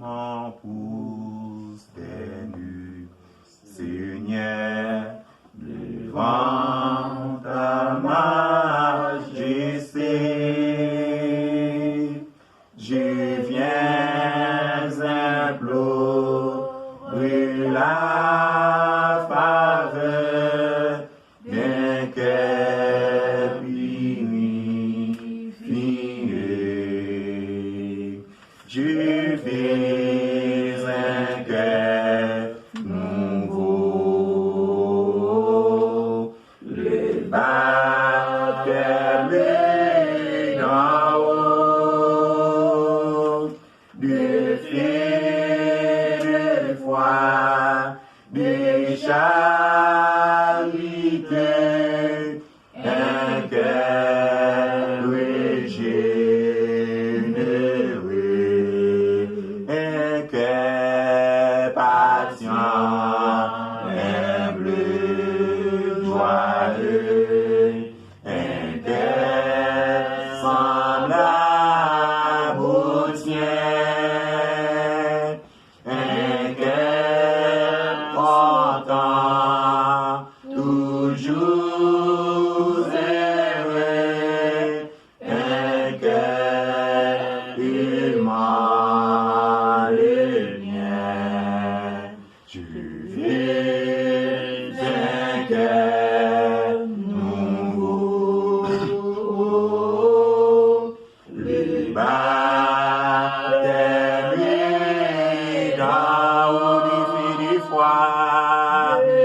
m'en pousse des nues, Seigneur, devant ta majesté. Je viens implorer la faveur d'un cœur purifié. Je veux un cœur nouveau, le baptême d'en haut, de feu, de foi, de charité, un cœur régénéré, un cœur patient, humble, joyeux, un cœur semblable au tien, un cœur content, toujours heureux, un cœur humain le mien. Je veux un cœur nouveau, le baptême d'en haut du feu de foi, de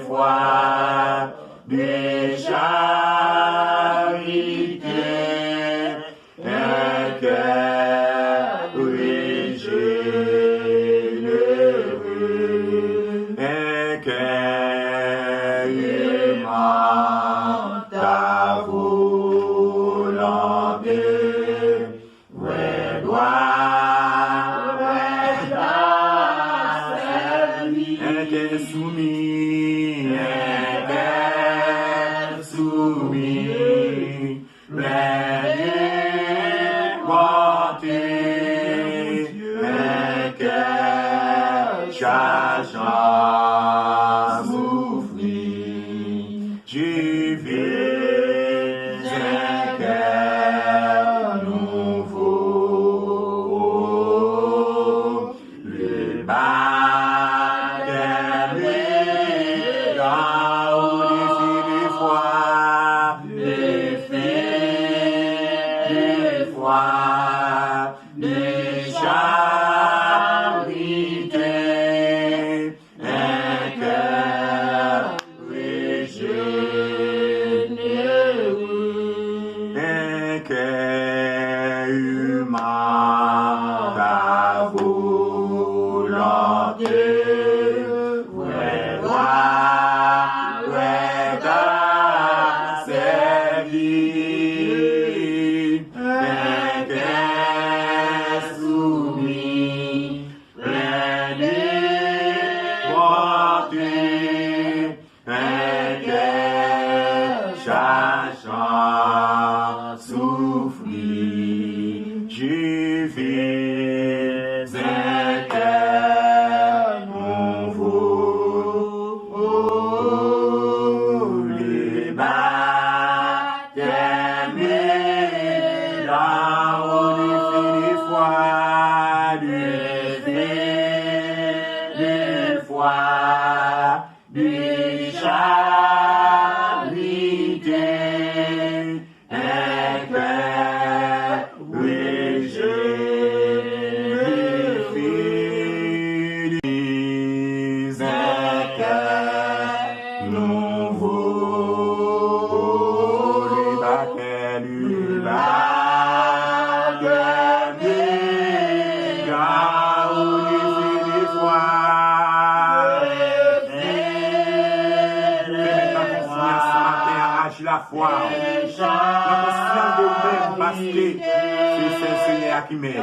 foi, de charité, un cœur régénéré, un cœur humain, ta volonté, ouais, gloire, ouais, ta servie, un cœur soumis, un cœur soumis, plein de bonté, un cœur cherchant souffrir. Je veux un cœur nouveau, le baptême d'en haut du feu de foi, de foi, de charité, un cœur régénéré, un cœur humain, ta volonté, ouais, gloire, ouais, ta servie, un cœur soumis, plein de bonté, un cœur cherchant souffrir. Je veux un cœur nouveau, le baptême d'en haut du feu de foi, de foi, de charité, un cœur régénéré, un cœur nouveau, le baptême d'en haut du feu de foi. La foi, la conscience de vous-même parce que c'est le Seigneur qui m'aide.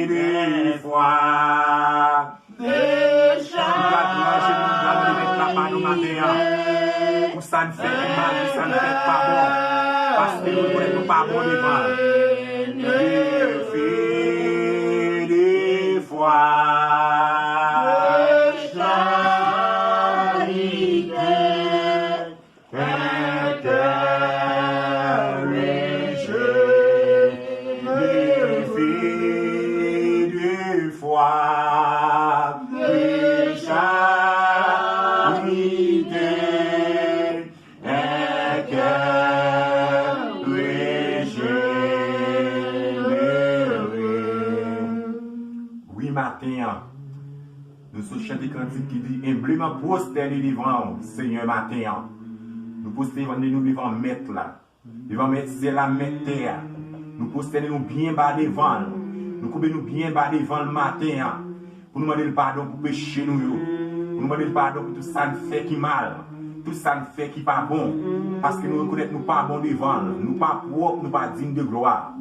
De foi, ça ne fait mal, tout ça ne fait pas bon. Parce que nous connaissons pas bon devant. Défi des fois. Nous sommes chantés cantique qui dit humblement prosterné devant Seigneur matin. Nous prosternons nous devant mettre là. Devant mettre c'est la mettre terre. Nous prosternons bien bas devant. Nous coupons nous bien bas devant le matin. Pour nous demander le pardon pour pécher nous. Pour nous demander le pardon pour tout ça nous fait qui mal. Tout ça nous fait qui pas bon. Parce que nous reconnaissons nous pas bon devant. Nous pas propres, nous pas dignes de gloire.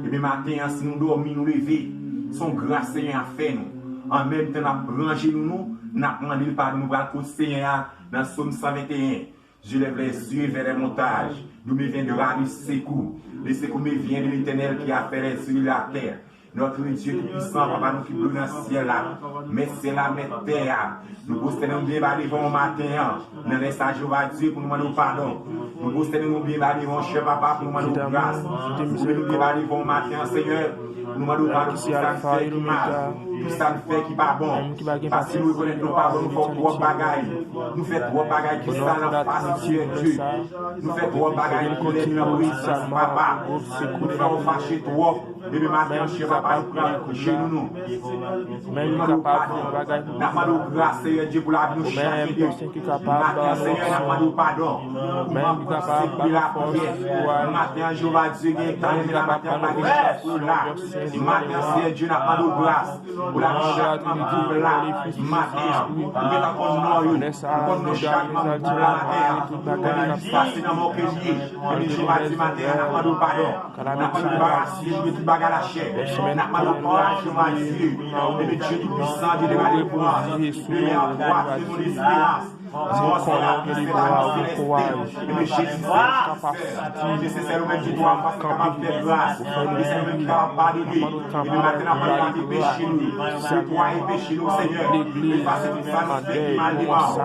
Et bien matin, si nous dormons, nous lever, son grâce Seigneur a fait nous. En même temps, nous branché nous, nous demandé le pardon, nous allons Seigneur dans Psaume 121. Je lève les yeux vers les montagnes, d'où me viendra le secours. Le secours me vient de l'Éternel qui a fait les cieux et la terre. Notre Dieu tout-puissant, papa, nous qui brûle dans le ciel là. Mais c'est la mettre terre. Nous posternons bien devant le matin. Nous laissons à Jéhovah Dieu pour nous demander pardon. Nous posternons bien devant cher papa pour nous demander grâce. Nous bien devant le matin, Seigneur. Nous demandons pardon pour ça nous fait qui mal. Tout ça nous fait qui pas bon. Parce que nous reconnaissons nos pardons, nous faisons trop de bagailles. Nous faisons trop de bagailles qui sont dans la face de Dieu. Nous faisons trop de bagailles qui sont dans la puissance, papa. Nous faisons fâcher trop. Et le matin, chez papa, nous prenons chez nous. Nous demandons pardon. Nous demandons grâce, Seigneur Dieu, pour la vie nous chaque Dieu. Matin, Seigneur, nous demandons pardon. Nous demandons pour la prière. Matin, Jéhovah Dieu, qui est dans le matin, pas de chance là. Matin, Seigneur Dieu, nous demandons grâce. Pour la vie chaque matin, là. Matin, nous mettons comme nous, nous chaque matin, nous passons dans mon crédit. Et Jéhovah Dieu, matin, nous demandons pardon. Nous demandons grâce. Bagarre la chair, n'a pas le courage, Jéhovah Dieu, le Dieu tout-puissant, Dieu de la défense, le meilleur droit de mon espérance. Nécessaire même du droit parce capable de grâce. Nécessaire même capable de pardonner. Et le matin, n'a pas de péché nous. C'est toi et péché nous, Seigneur. Et parce que ça nous fait mal devant. Ça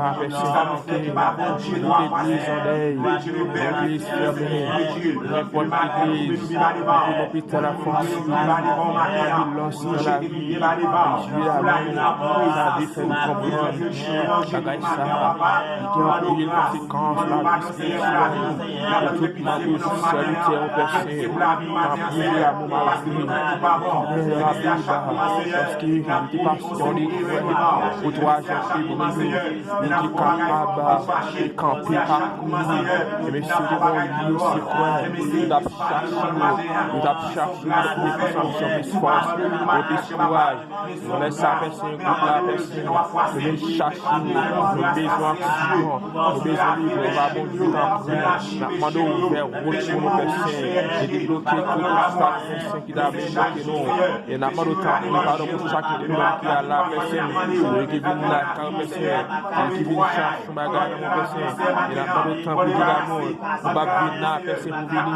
nous fait qui va bon Dieu doit passer. Le Dieu le Père, le Dieu, n'importe l'église, l'hôpital à France, le matin, le Dieu qui va devant. Qui a payé les conséquences, la justice, toute ma douce salutaire au péché, la prière, mon mari, parce qu'il y a des passions, des frères, au droit, j'ai fait pour nous, il est capable de camper partout, et messieurs, devant lui aussi, nous avons cherché, nous force, notre courage, nous laissons la personne, nous chercher, nous besoin. Nous besoin de on va bon Dieu t'en prier. Nous demandons ouvert route pour nos péchés et débloquer tout obstacle qui doit bloquer nous. Et nous demandons pardon pour chacun de nous qui a la personne, qui vient là, quand personne, qui vient chercher bagarre dans mon péché. Et nous demandons temps pour dire l'amour. Nous ne pas venir là, personne pour venir.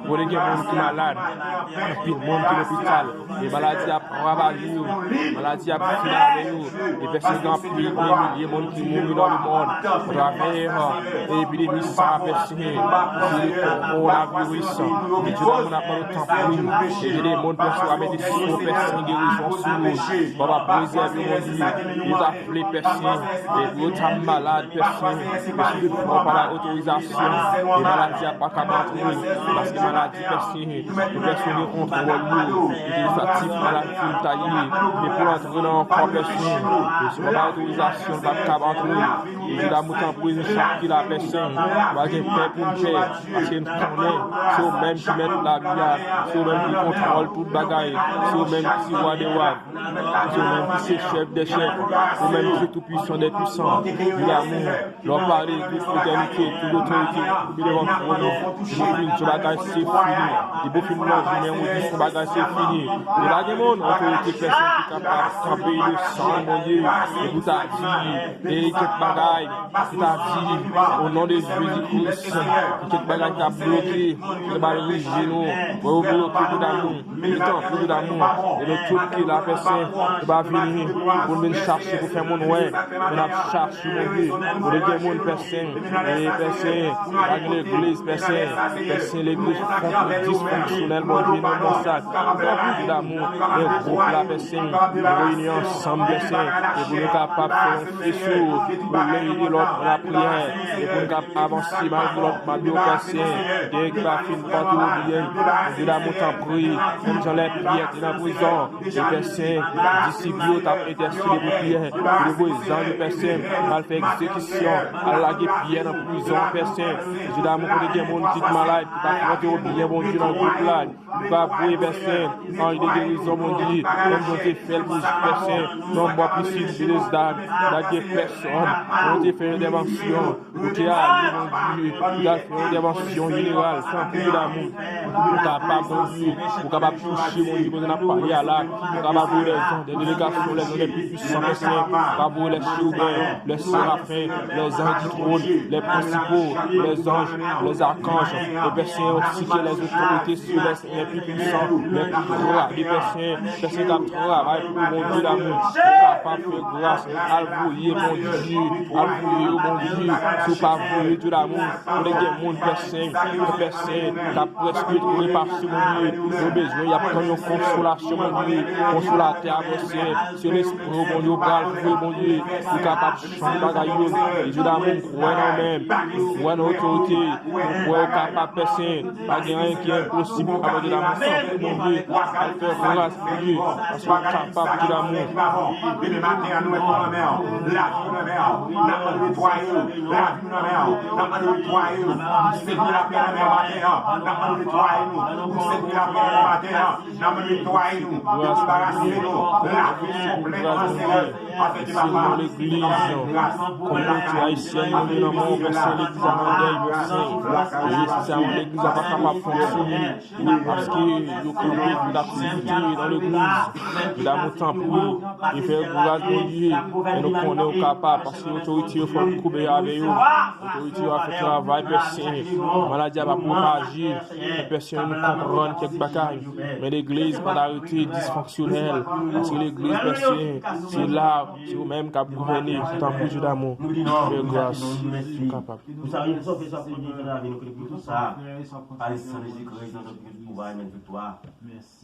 Pour les gens qui sont malades, et puis le monde qui est à l'hôpital, les maladies à ravager, les maladies à finir avec nous, les personnes qui ont pris des milliers de monde qui mourent dans le monde. Travers l'épidémie ça persisté, coronavirus, et Dieu n'a pas le temps pour nous. Et les mondes perçoivent avec des sons personnes guérison sur nous. On va préserver mon Dieu, nous appeler personnes, et nous sommes malades personnes, et si nous prenons par l'autorisation, les maladies à pas qu'à battre nous, parce que les maladies personnes, les personnes contrôlent nous, utilisatifs maladies taillées, et pour entrer dans le corps personne, et si on a l'autorisation, pas qu'à battre nous. Et la mouton pour chaque qui la personne, va j'ai paix pour paix, parce que nous connaissons, c'est eux-mêmes qui mettent la vie, c'est eux-mêmes qui contrôlent toute bagaille, c'est eux-mêmes qui voient des rois, c'est eux-mêmes qui sont chefs des chefs, eux-mêmes qui sont tout puissants des puissants, de l'amour, leur parler, toute l'éternité, toute l'autorité, tout devant le trône, tout bagaille c'est fini, les beaux films là, je mets on dit ce bagaille c'est fini, et là, il y a mon autorité, personne qui est capable de camper le sang, mon Dieu, et vous a dit, et cette bagaille, bagaille qui t'a dit au nom de Jésus-Christ, quelque bagaille qui t'a bloqué, qui t'a dirigé nous, pour bloquer tout d'amour, le temps pour tout d'amour, et le tout qui la personne qui va venir pour venir chercher pour faire mon ouais, on a cherché mon Dieu, pour le dire mon personne, et personne, avec l'église, personne, l'église dysfonctionnelle, mon Dieu, non, mon sac, tout d'amour, et groupe la personne, réunion ensemble, personne, et pour nous capables de faire un faisceau, pour l'un et l'autre, la prière, et pour nous capables d'avancer, malgré l'autre, malgré l'autre personne, et qui va finir par tout oublier, Dieu d'amour t'en prie, comme j'en ai prié, t'es dans la prison, les personnes, disciples, t'as intercédé pour prier, les voisins, les personnes, mal fait exécution, à la pierre dans la prison, personne, Dieu d'amour pour les gens qui sont malades, qui va prendre au bien, mon Dieu, dans le groupe là, qui va appuyer personne, ange de guérison, mon Dieu, comme je t'ai fait, pour personne, non, moi, piscine, je les dames, la personne, on t'a fait une intervention, pour qui a allé, mon Dieu, il a fait une intervention générale, sans plus d'amour, pour capable, mon Dieu, pour capable de toucher, mon Dieu, pour qu'on a parlé à l'acte, pour capable de des délégations, les hommes les plus puissants, pour les chirurgiens, les séraphins, les anges qui trônent, les principaux, les anges, les archanges, les personnes aussi qui les autorités sur les plus puissants, les plus grands, les personnes qui travaillent pour mon Dieu d'amour, capable de faire grâce, à vouiller, mon Dieu, à vouiller, mon Dieu, sous pas vouiller tout l'amour, pour les gens, personnes, qui a presque trouvé par ce mon Dieu, nos besoins, il y a pas de consolation, mon Dieu, consolateur, c'est l'esprit, mon Dieu, bras, mon Dieu, pour capable de changer bagaille, et Dieu d'amour, croire en même, croire en autorité, croire capable de personne, pas de rien qui est impossible, avec de l'amour, mon Dieu, à faire grâce, mon Dieu, parce qu'on est capable de l'amour. Seigneur l'église, communauté haïtienne, nous venons mon verset l'église à Mandel, verset. Et c'est ça, l'église n'a pas capable de fonctionner parce que nous campons d'activité dans l'église. Il a mon temps pour il fait grâce mon Dieu et nous connaissons capables parce que l'autorité il faut couper avec eux. L'autorité a fait travail, personne. Maladie va propager, personne ne comprend quelques bagailles. Mais l'église pas d'arrêter dysfonctionnelle parce que l'église personne c'est là. C'est vous-même qui a gouverné tout en plus d'amour. De grâce. Capable. Nous savons ça fait ça pour dire que nous avons tout ça. Allez, sans les écrits dans notre pouvoir et notre victoire.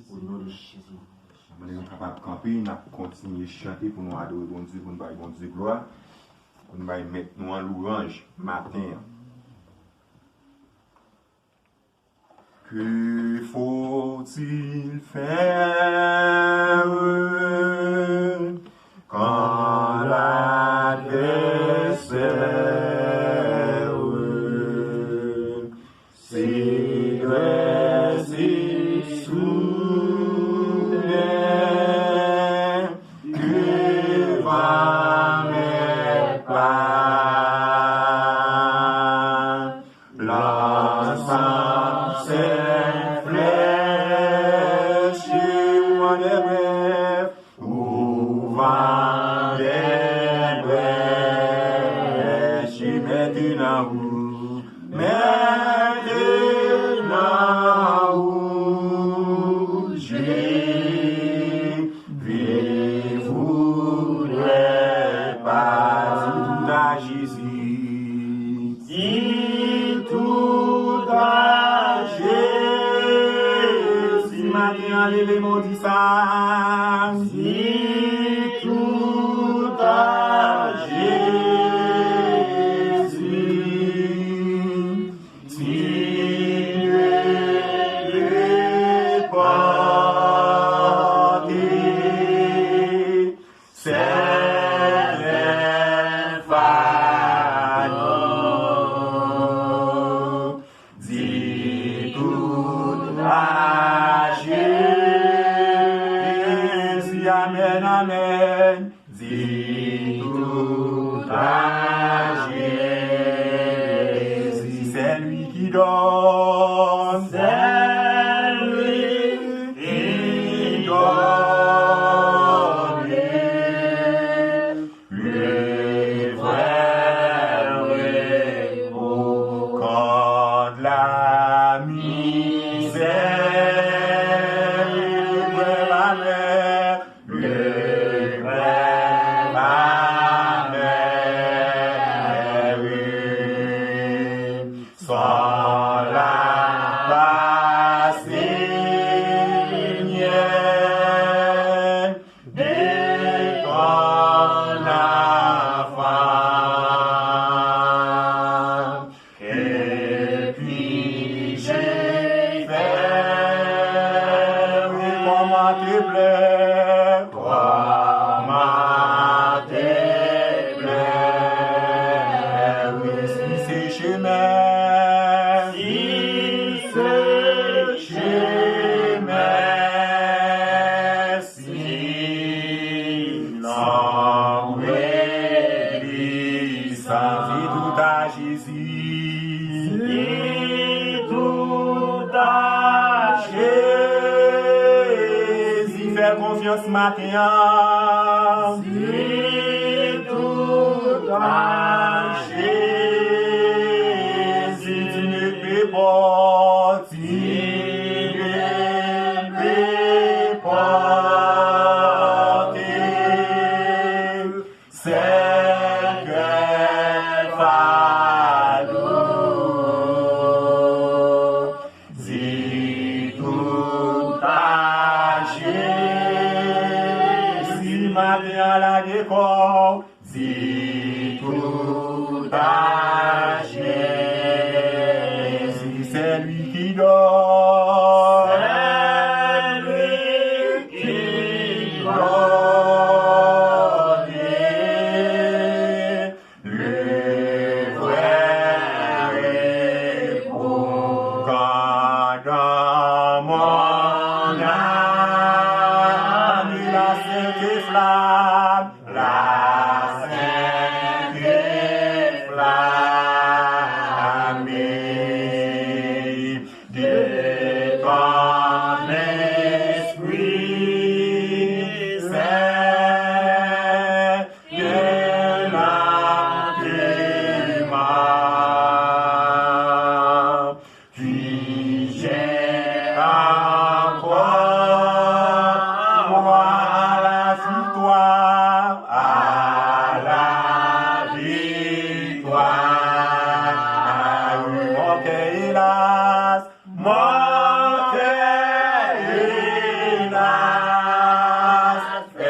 Au nom de Jésus. Nous sommes capables de camper, nous continuer à chanter pour nous adorer bon Dieu, pour nous faire bon Dieu gloire. Pour nous mettre nous en louange matin. Que faut-il faire quand l'adversaire s'y dresse soudain, que va mes pas, l'ensemble ses flèches moi des rêves, où va les maudissants, si tout à Jésus, si les portés, c'est l'infâme, dis tout à Amen, amen. Dis tout à Jésus, c'est lui qui donne, c'est lui qui donne le vrai ton enfant. Et puis j'ai fait, oui, comment te plaît, comment te plaît, oui, si c'est chemin, si c'est chemin, si non, l'église, dis tout à Jésus, dis tout à Jésus, fais confiance matin, dis tout à Jésus, tu ne peux pas, tu ne peux pas, c'est que fardeau, dis tout à Jésus, matin à la décor, dis tout à Jésus, c'est lui qui dort, c'est lui qui dort, le vrai repos, quand dans mon âme la sainte flamme, la sainte flamme de ton esprit saint, de l'entraînement. Puis j'ai encore moi à la victoire, à la victoire. Mon cœur hélas, mon cœur hélas, est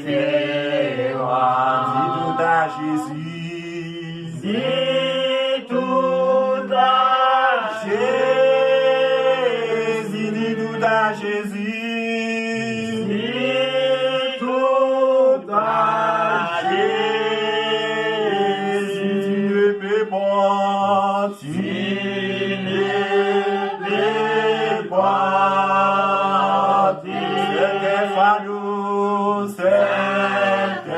indifférent. Dis tout à Jésus, dis tout à Jésus, dis tout à Jésus, dis tout à Jésus, tu ne peux pas, tu ne peux pas, c'est un fardeau, c'est un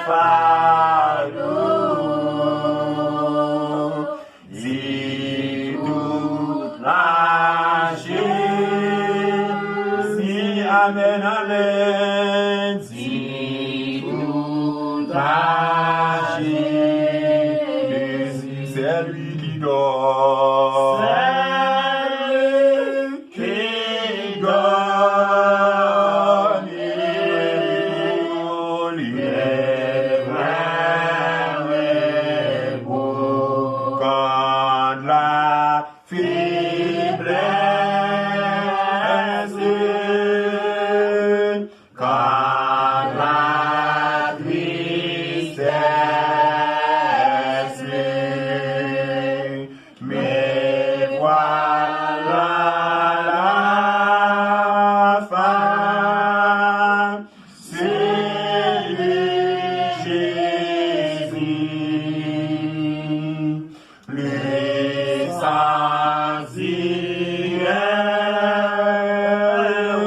fardeau, dis tout à Jésus, amen, amen, dis tout à Jésus, c'est lui qui dort, c'est lui qui donne les vrais repos, quand la faiblesse, quand la tristesse, mais voilà la fin, c'est lui Jésus, le sensible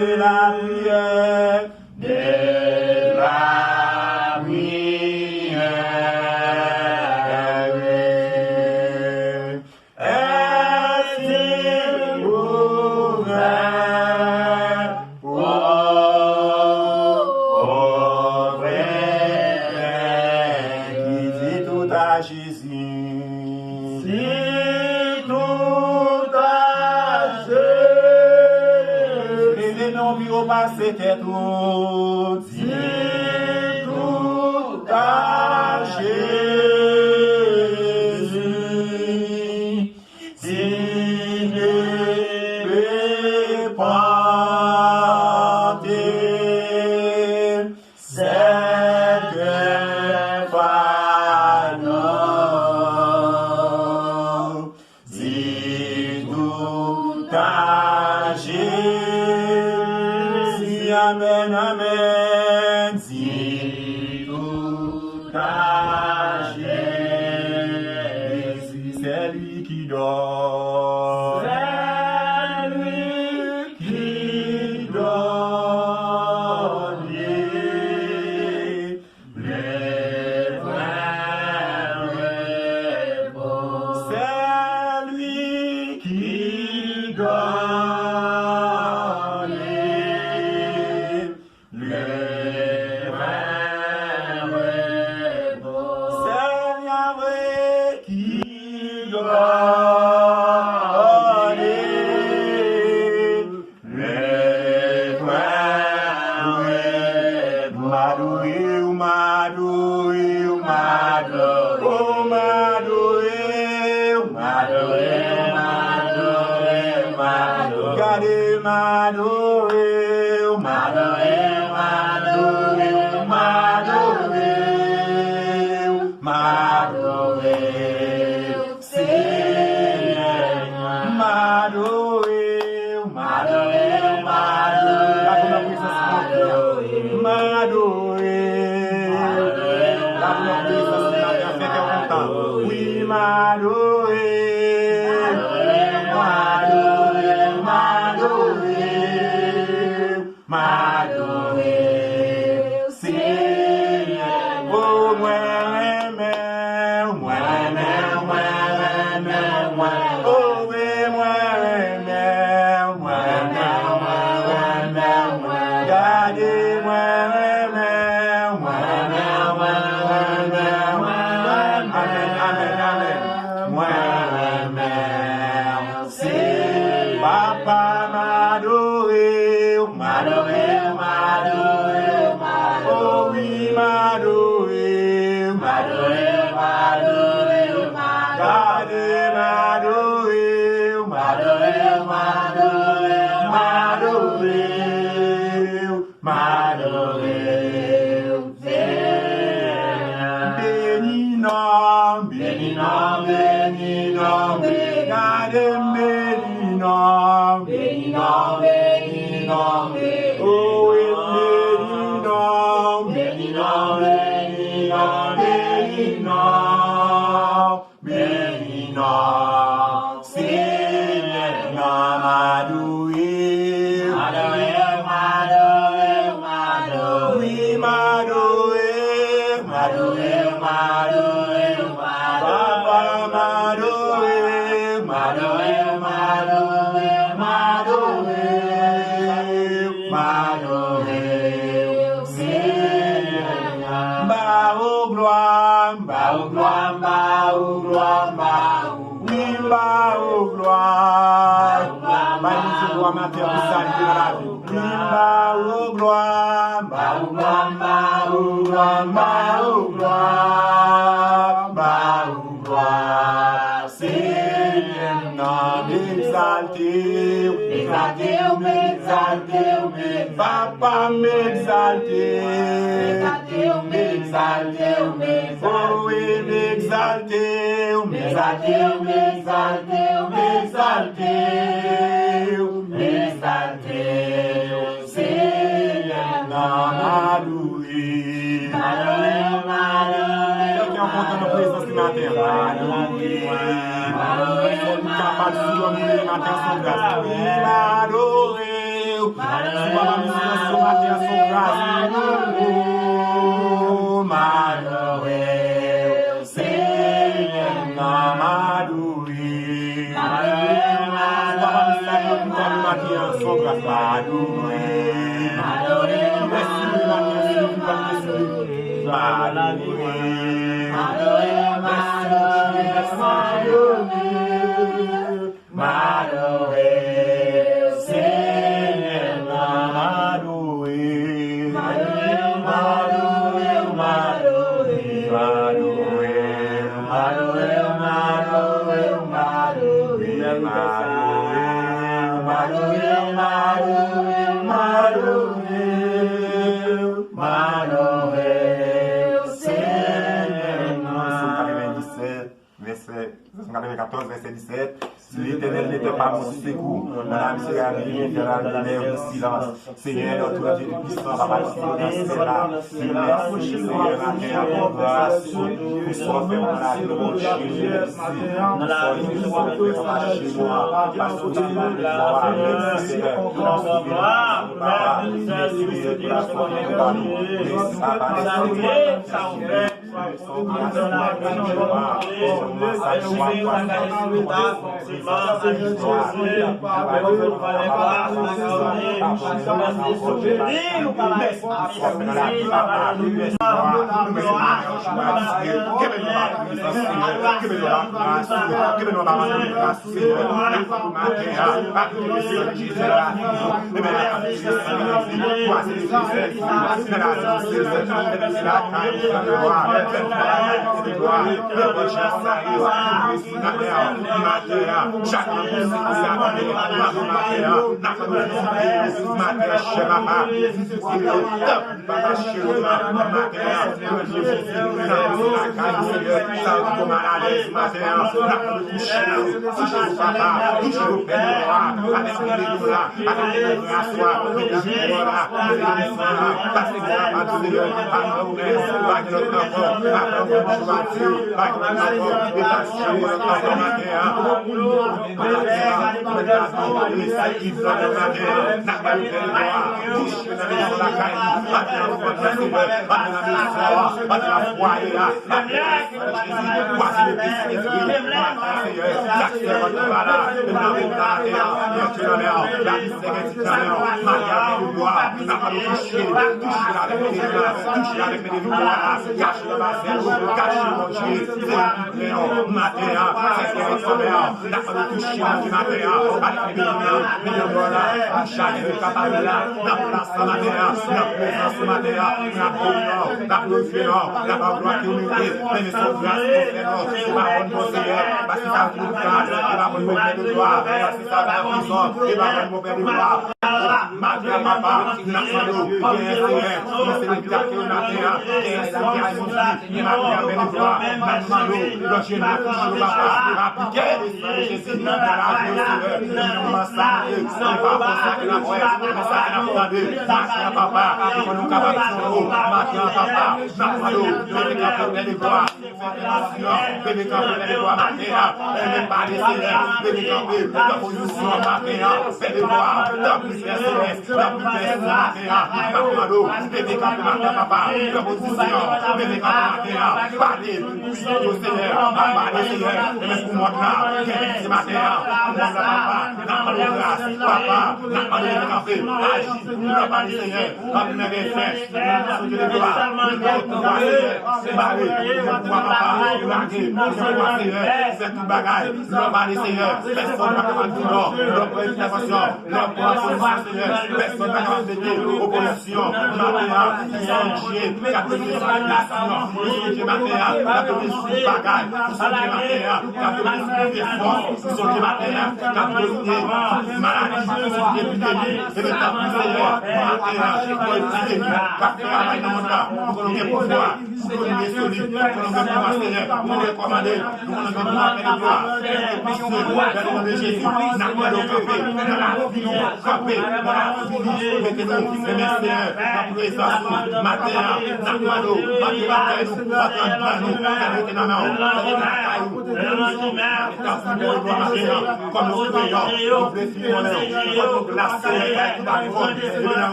de la prière, de la prière. Est-il ouvert au vrai qui dit tout à Jésus? Dit tout à Jésus. Les noms qui ont passé qu'est tout. Dit tout à Jésus. Tu ne peux pas Oui, amen, amen. Si tout a Jésus, c'est lui qui donne. C'est lui qui donne les vraies réponses. C'est lui qui donne les vraies réponses. C'est Yahweh qui donne les vraies réponses. Oui, m'adorer, Seigneur. Oh, moi, oh, oui, gardez-moi, Papa m'adorer, oh oui m'adorer, gardez m'adorer, béni nom, gardez béni nom, oh oui béni nom, Seigneur m'adorer, oui m'adorer, Papa m'adorer, Seigneur, bah au gloire, oui bah au gloire, bah nous je dois m'atteindre pour saluer dans la vie, oui bah au gloire, Seigneur, m'exalter, Papa m'exalter, oh oui m'exalter, Seigneur m'adorer. Qui en compte nos présences ce matin, capable de nous les matins sans grâce, oui m'adorer, ce matin sans grâce, m'adorer, Seigneur m'adorer, sans grâce, m'adorer, merci le matin, m'adorer, Seigneur verset 17. Verset 14, verset 17. Si l'Éternel n'est n'était pas mon secours. Mon âme s'est réveillée vers la lumière du silence. Seigneur, notre Dieu puissant, Papa, tu es là. Merci, Seigneur, pour grâce, pour sauver mon âme, mon Dieu, merci. Pour sauver mon âme chez moi, parce que tu m'as besoin. Merci, Seigneur, pour la sauver, Papa. Merci, Seigneur, pour la sauver, Papa. Merci,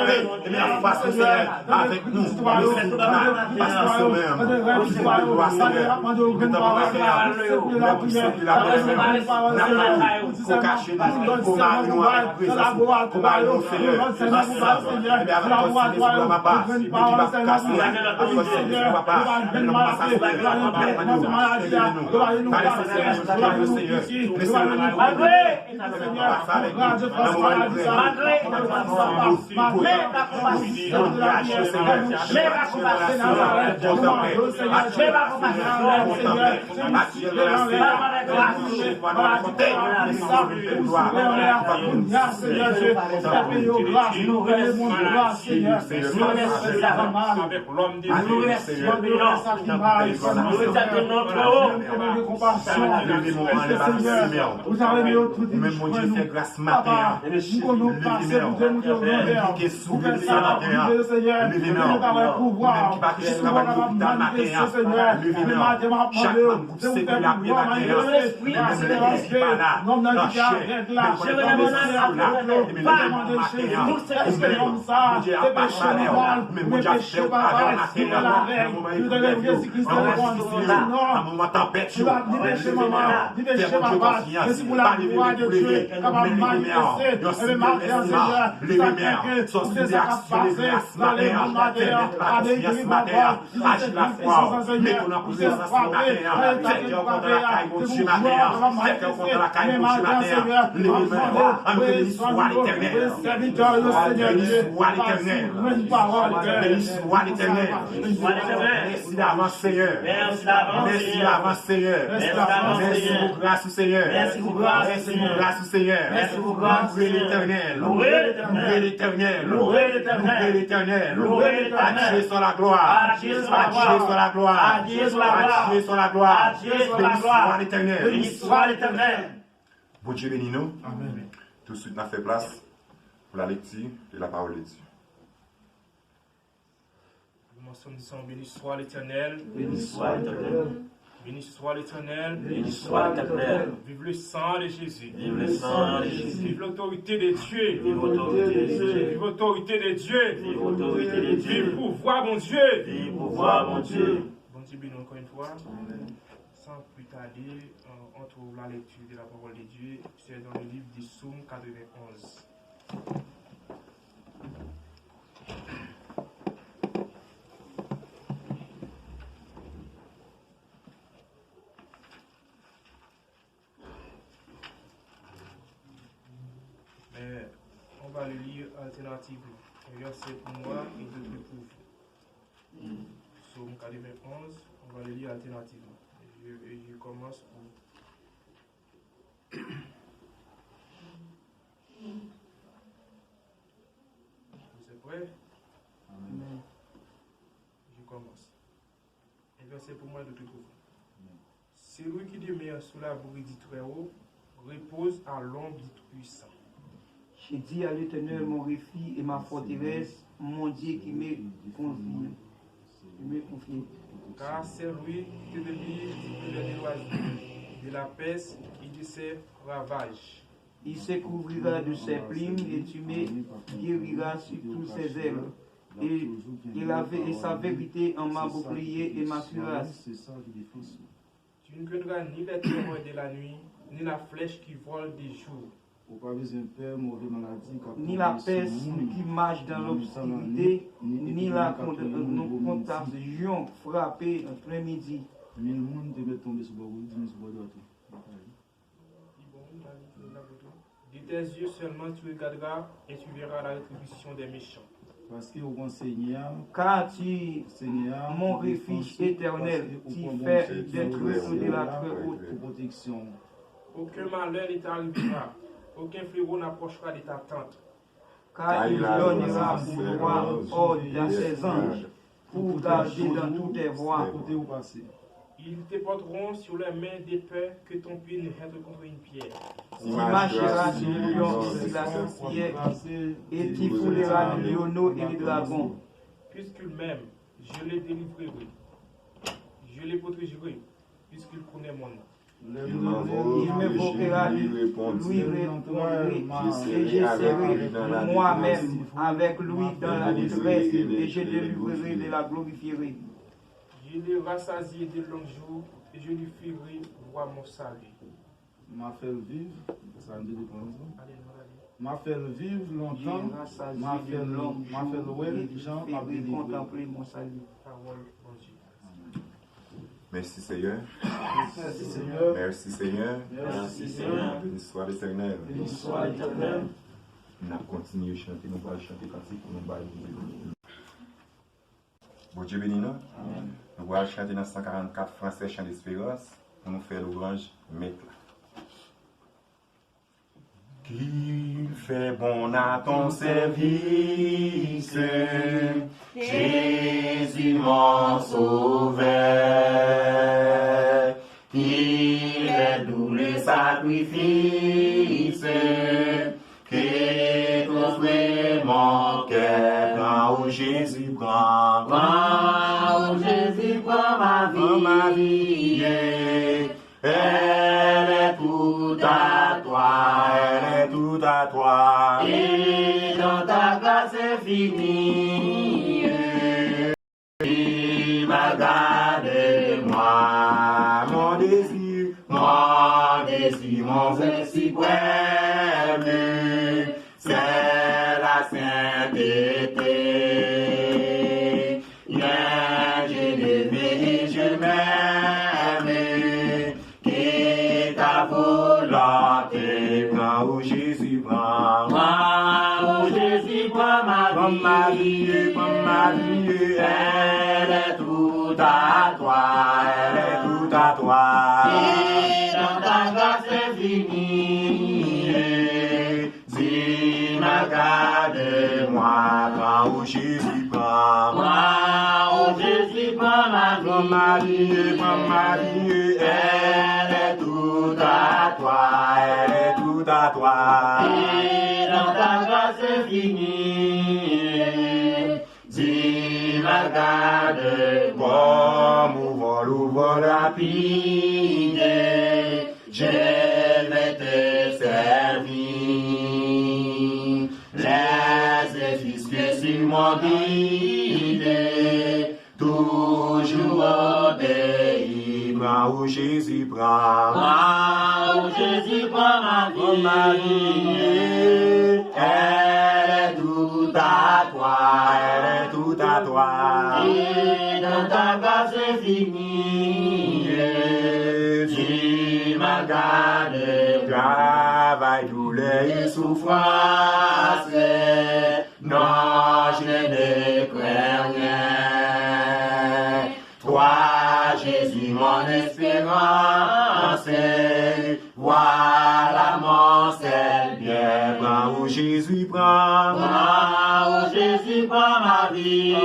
Papa. et mais en face, Seigneur, avec nous, merci d'avance, Seigneur. Merci d'avance, Seigneur. Merci pour grâce, Seigneur. Merci pour grâce, Seigneur. Merci pour grâce, l'éternel. Louez l'éternel. Louez l'éternel. À Dieu soit la gloire. À Dieu soit la gloire. À Dieu soit la gloire. Béni soit l'éternel. Béni soit l'éternel. Bon Dieu bénis nous. Amen. Tout de suite, on a fait place pour la lecture de la parole de Dieu. Nous disons béni soit l'Éternel. Béni soit l'éternel. Béni soit l'Éternel. Béni soit l'éternel. Vive le sang de Jésus. Vive le sang de Jésus. Vive l'autorité de Dieu. Vive l'autorité de Dieu. Vive l'autorité de Dieu. Vive l'autorité de Dieu. Vive le pouvoir, mon Dieu. Vive le pouvoir, mon Dieu. Bon Dieu béni encore une fois. Sans plus tarder, on trouve la lecture de la parole de Dieu. C'est dans le livre du Psaume 91. Mais on va le lire alternativement. Un verset pour moi et d'autres pour vous. Psaume 91, on va le lire alternativement. Je commence pour. Vous êtes prêts? Amen. Je commence. Un verset pour moi et d'autres pour vous. Celui qui demeure sous l'abri du Très-Haut repose à l'ombre du Tout-Puissant. J'ai dit à l'Éternel, mon refuge et ma forteresse, mon Dieu qui m'est confié. Car c'est lui qui te délivre du poulet de l'oiseau, de la peste et de ses ravages. Il se couvrira de ses plumes et tu me guériras sur tous ses ailes. Et sa vérité en ma bouclier et ma cuirasse. Tu ne craindras ni les terreurs de la nuit, ni la flèche qui vole des jours. Ni la peste qui marche dans l'obscurité, ni la contagion frappée en plein midi. De tes yeux seulement tu regarderas et tu verras la rétribution des méchants. Car tu, mon refuge éternel, tu fais des trucs de la très haute. Aucun malheur ne t'arrivera, aucun fléau n'approchera de ta tente. Car il donnera pour toi ordre à ses anges, pour garder dans toutes tes voies. Ils te porteront sur les mains d'épée que ton pied ne heurte contre une pierre. Tu marcheras sur le lion et la sorcière, et tu fouleras le lionneau et le dragon. Puisqu'il m'aime, je les délivrerai, je les protégerai, puisqu'il connaît mon nom. Il m'évoquera, lui répondrai, et je serai moi-même avec lui dans la détresse, et je délivrerai de la glorifierai. Je le rassasiai de longs jours, et je lui ferai voir mon salut. M'a fait vivre, ça me dit m'a fait vivre longtemps, m'a fait louer, Jean m'a contempler mon salut. Merci Seigneur. Merci Seigneur. Merci Seigneur. Merci Seigneur. L'histoire éternelle. L'histoire éternelle. On a continué à chanter, nous allons chanter cantique pour nous bailler. Bon Dieu béni nous. Nous allons chanter dans 144 français chant d'espérance pour nous faire l'ouvrage Maître. Qu'il fait bon à ton service, Jésus mon sauveur. Qu'il est doux le sacrifice, que t'offre mon cœur, prends où Jésus prend. Prends où Jésus prend ma vie, elle est tout à toi, elle est tout à toi. Et dans ta grâce infinie, il m'a gardé moi, mon désir, mon vœu suprême, c'est la sainteté. Bien, je levé, je m'aime, que ta volonté prend où Jésus prend. Prends où Jésus prend ma vie, elle est tout à toi, elle est tout à toi. Et dans ta grâce infinie, dis ma garde-moi, prends où Jésus prend. Prends où Jésus prend ma vie, elle est tout à toi, elle est tout à toi. Et dans ta grâce infinie, dis ma garde, comme au vol rapide, je vais te servir. Les effisques sur mon guide, toujours obéir. Prends où Jésus prend. Prends où Jésus prend ma vie. Elle est tout à toi, elle est tout à toi. Et dans ta grâce infinie, tu m'as gardé. Travail, douleur et souffrance, non, je ne crains rien. Toi, Jésus, mon espérance, voilà mon seul bien. Prends où Jésus prend. Prends où Jésus prend ma vie.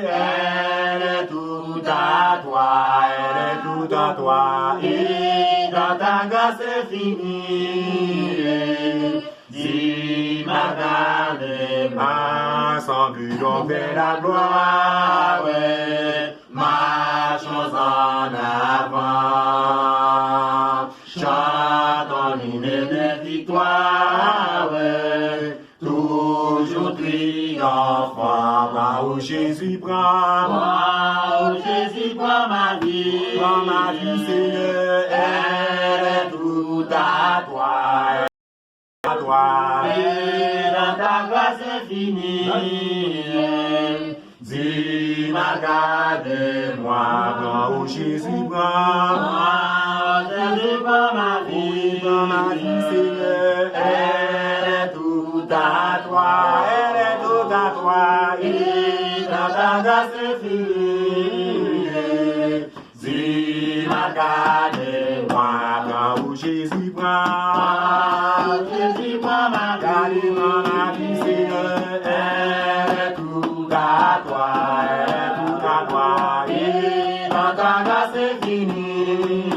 Elle est tout à toi, elle est tout à toi. Et dans ta grâce infinie, dis ma garde, ma sans but on fait la gloire, marchons en avant, chantons l'hymne de victoire, toujours triomphant. Prends où Jésus prend. Prends où Jésus prend ma vie, Seigneur, elle est tout à toi. À toi. Et dans ta grâce infinie, dis ma garde-moi. Prends où Jésus prend. Prends où Jésus prend ma vie, Seigneur, elle est tout à toi, elle est tout à toi. Et dans ta grâce infinie, dis ma garde-moi. Prends où Jésus prend. Jésus prend ma vie, Seigneur, elle est tout à toi, elle est tout à toi. Et dans ta grâce infinie,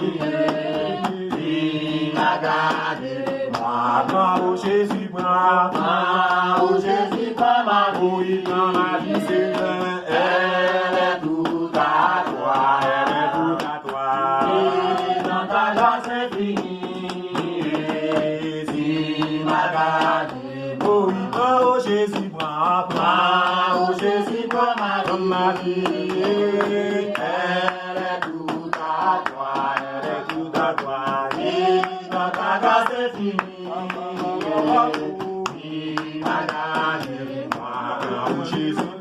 dis ma garde-moi. Prends où Jésus prend. Prends où Jésus prend ma vie, Seigneur, elle est tout à toi, elle est tout à toi. grâce infinie, si ma garde, Oh oui, oh Jésus, prends, oh Jésus, prends ma vie, elle est tout à toi, elle est tout à toi. et dans ta grâce infinie, si ma garde, Oh Jésus,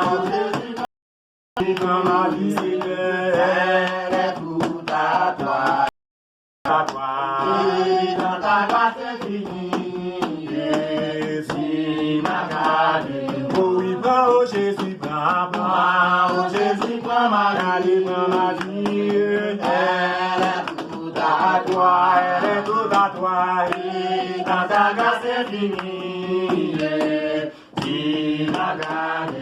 oh Jésus, prends ma vie, Seigneur, elle est tout à toi, à toi. et dans ta grâce infinie, si ma garde, Oh oui, prends, oh Jésus, prends, oh Jésus, prends ma vie, prends ma vie, elle est tout à toi, elle est tout à toi. et dans ta grâce infinie, si ma garde,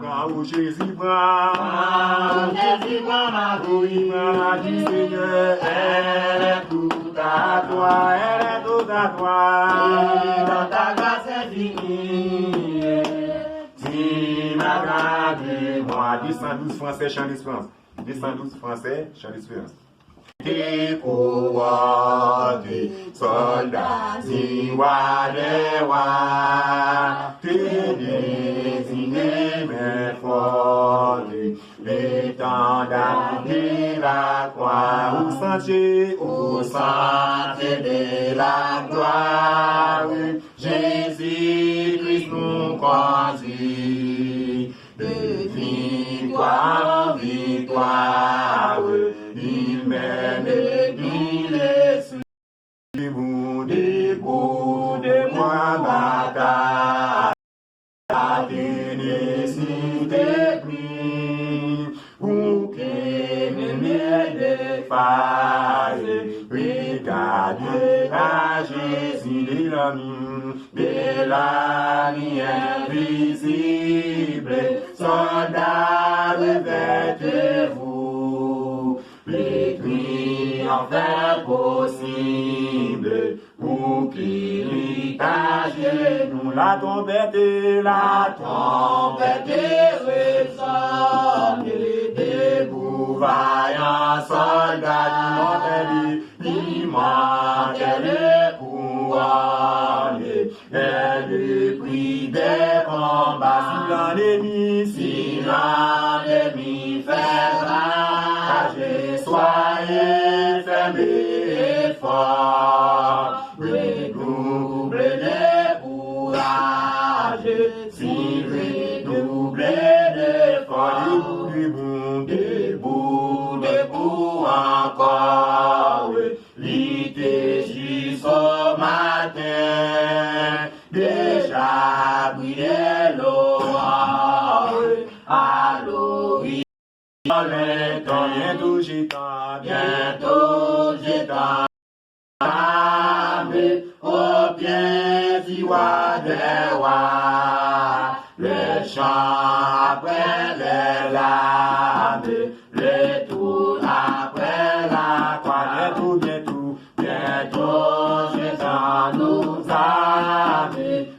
Prends, oh Jésus, prends, oh Jésus, prends ma vie, prends ma vie, Seigneur, elle est tout à toi, elle est tout à toi. et dans ta grâce infinie, si ma garde, Moi, 212 français, chant d'espérance. 212 français, chant d'espérance. Des pouvoirs des soldats, si t'es désigné, mais fort, l'étendard de la croix, au sentier de la gloire, Jésus-Christ nous conduit, de victoire en victoire, il mène il est debout, moi bataille, la ténécité pris, pour qu'il ne défaille, regardez à Jésus de l'ami invisible, soldat, revêtez-vous, les cris enfin possible, pour qu'il y agisse, nous la trompette résonne, debout vaillant soldat, notre vie, immortelle couronne, est le prix des combats, si l'ennemi fait rage, soyez fermes et forts, redoublez de courage, si redoublez d'efforts, debout encore, l'été jusqu'au matin, déjà brillait l'aurore, à l'horizon, bientôt j'étends, au pied du roi des rois, le chant après les larmes, le tour après la croix, bientôt j'étends nos âmes,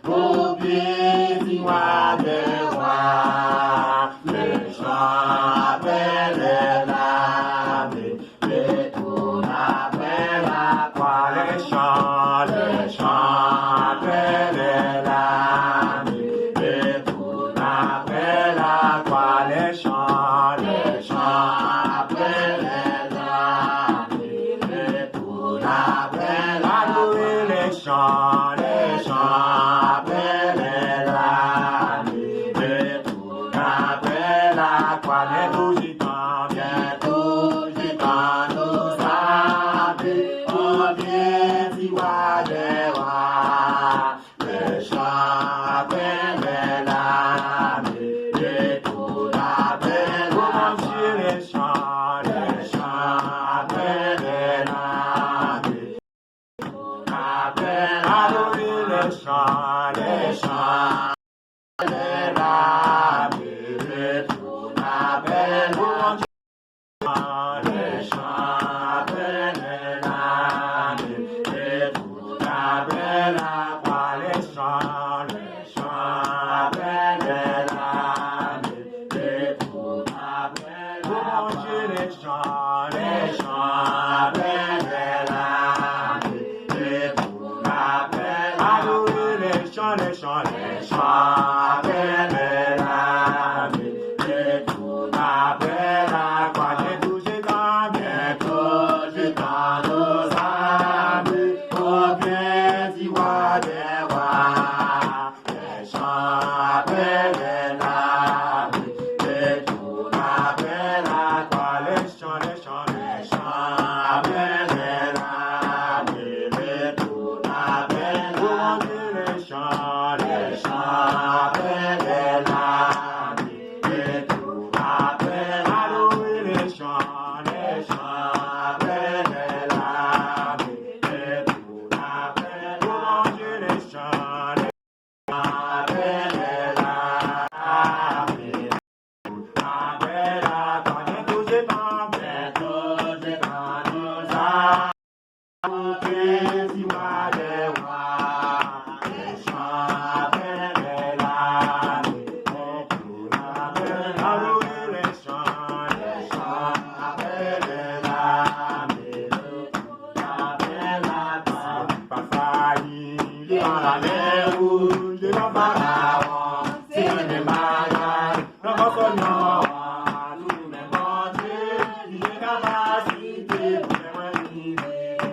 au pied du roi des rois, le chant après les larmes, le tour après la croix, le chant après les larmes, le tour après la croix, le chant après les larmes, le la mer rouge, devant Pharaon, c'est le malade, dans votre nom, nous même bon Dieu, il est capacité pour les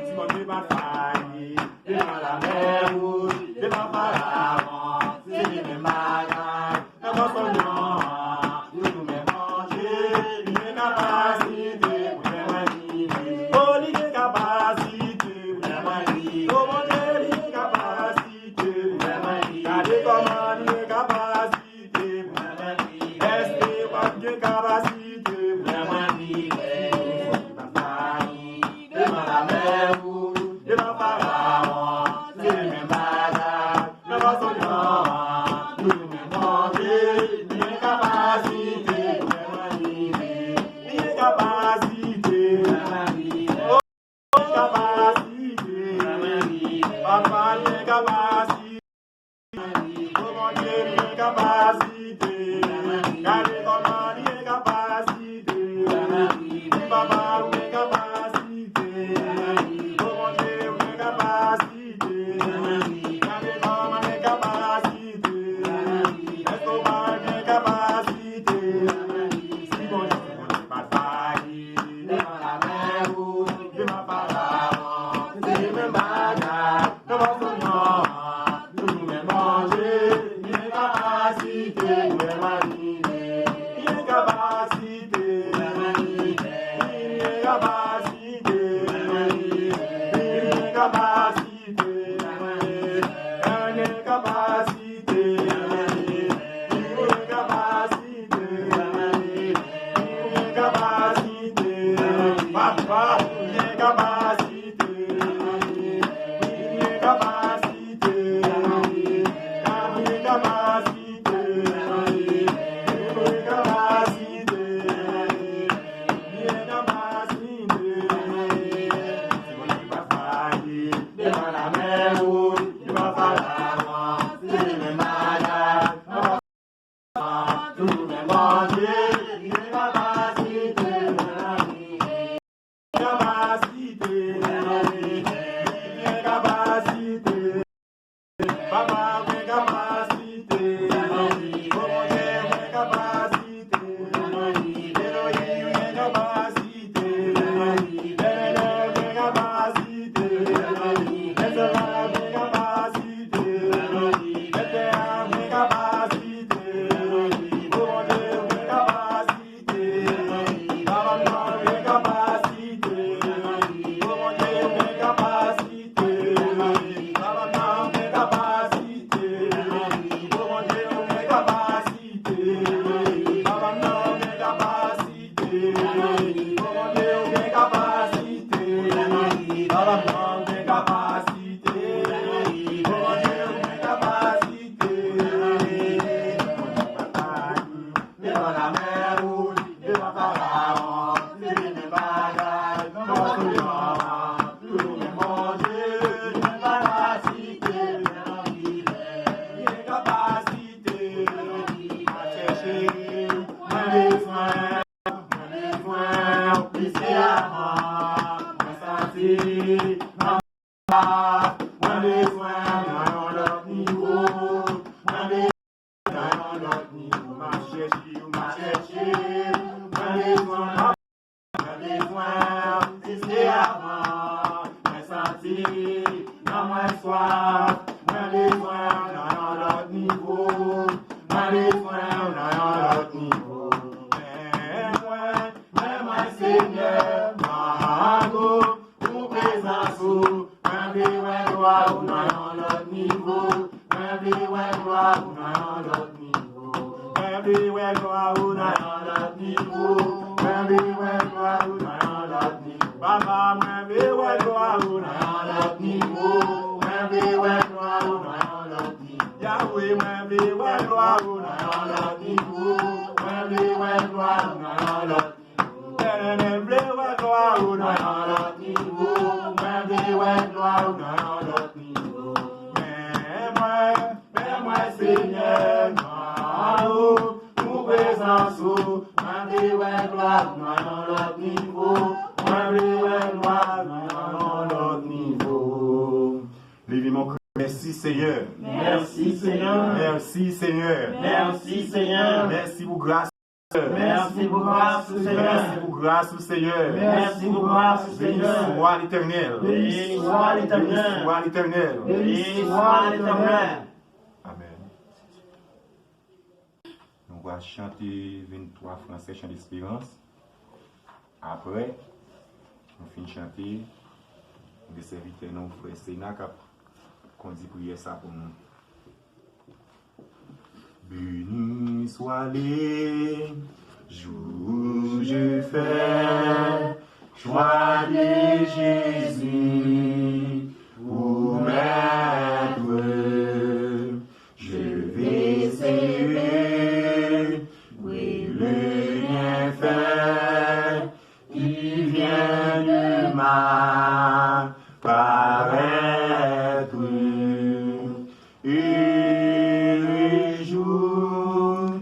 si mon Dieu va faillir, devant la mer rouge, devant Pharaon, c'est le malade, dans votre nom, nous même bon Dieu, il est capacité pour les oh, il est capacité pour les oh, mon Dieu, il est capacité pour les regardez comment il est capacité pour les restez pas de capacité pour les devant la mer rouge, devant Pharaon, c'est le même malade, devant son nom, nous même monter, il est capacité pour les il est capacité, oh, capacité, papa, il est capacité, oh mon Dieu, il est capacité, regardez comment il est capacité, papa, il est capacité, oh mon Dieu, il est capacité, regardez comment il est capacité, est-ce qu'on va il est capacité, si mon Dieu, pas faillir, devant la mer rouge, devant Pharaon, c'est le même bagage, devant son nom, nous même manger, il est capacité, nous même animer, il est capacité, il est capacité, il est capacité, il est capacité, il est capacité, il est capacité, papa, il est capacité, il est capacité, il est capacité, il est capacité, il est capacité, devant la mer rouge, devant Pharaon, c'est le même malade, tout le même manger, il est capacité, capacité, il est capacité, papa, il est capacité, oh mon Dieu, il est capacité, Elohim, il est capacité, il est capacité, Merci Seigneur. Merci Seigneur. Merci Seigneur. Merci Seigneur. Merci pour grâce. Merci pour grâce Seigneur. Merci pour grâce Seigneur. Merci pour grâce Béni Seigneur. soit l'Éternel. Béni soit Béni l'Éternel. soit l'Éternel. Béni soit l'Éternel. Amen. On va chanter 23 français, chant d'espérance. Après, on finit de chanter. Des serviteurs non frère Sénat qu'on dit prier ça pour nous. Béni soit les jours je fais choix de Jésus pour maître. Je vais servir, oui, le bienfait qui vient de ma paraître. Et les jours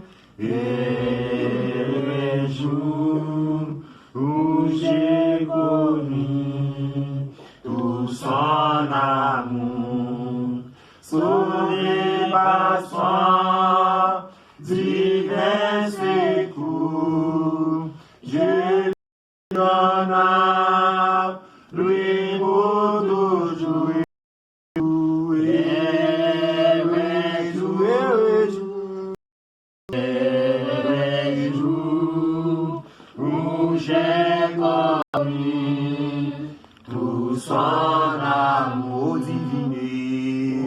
où j'ai connu tout son amour, sauvé par son divin secours, je donne à lui pour toujours. J'ai connu tout son amour divin,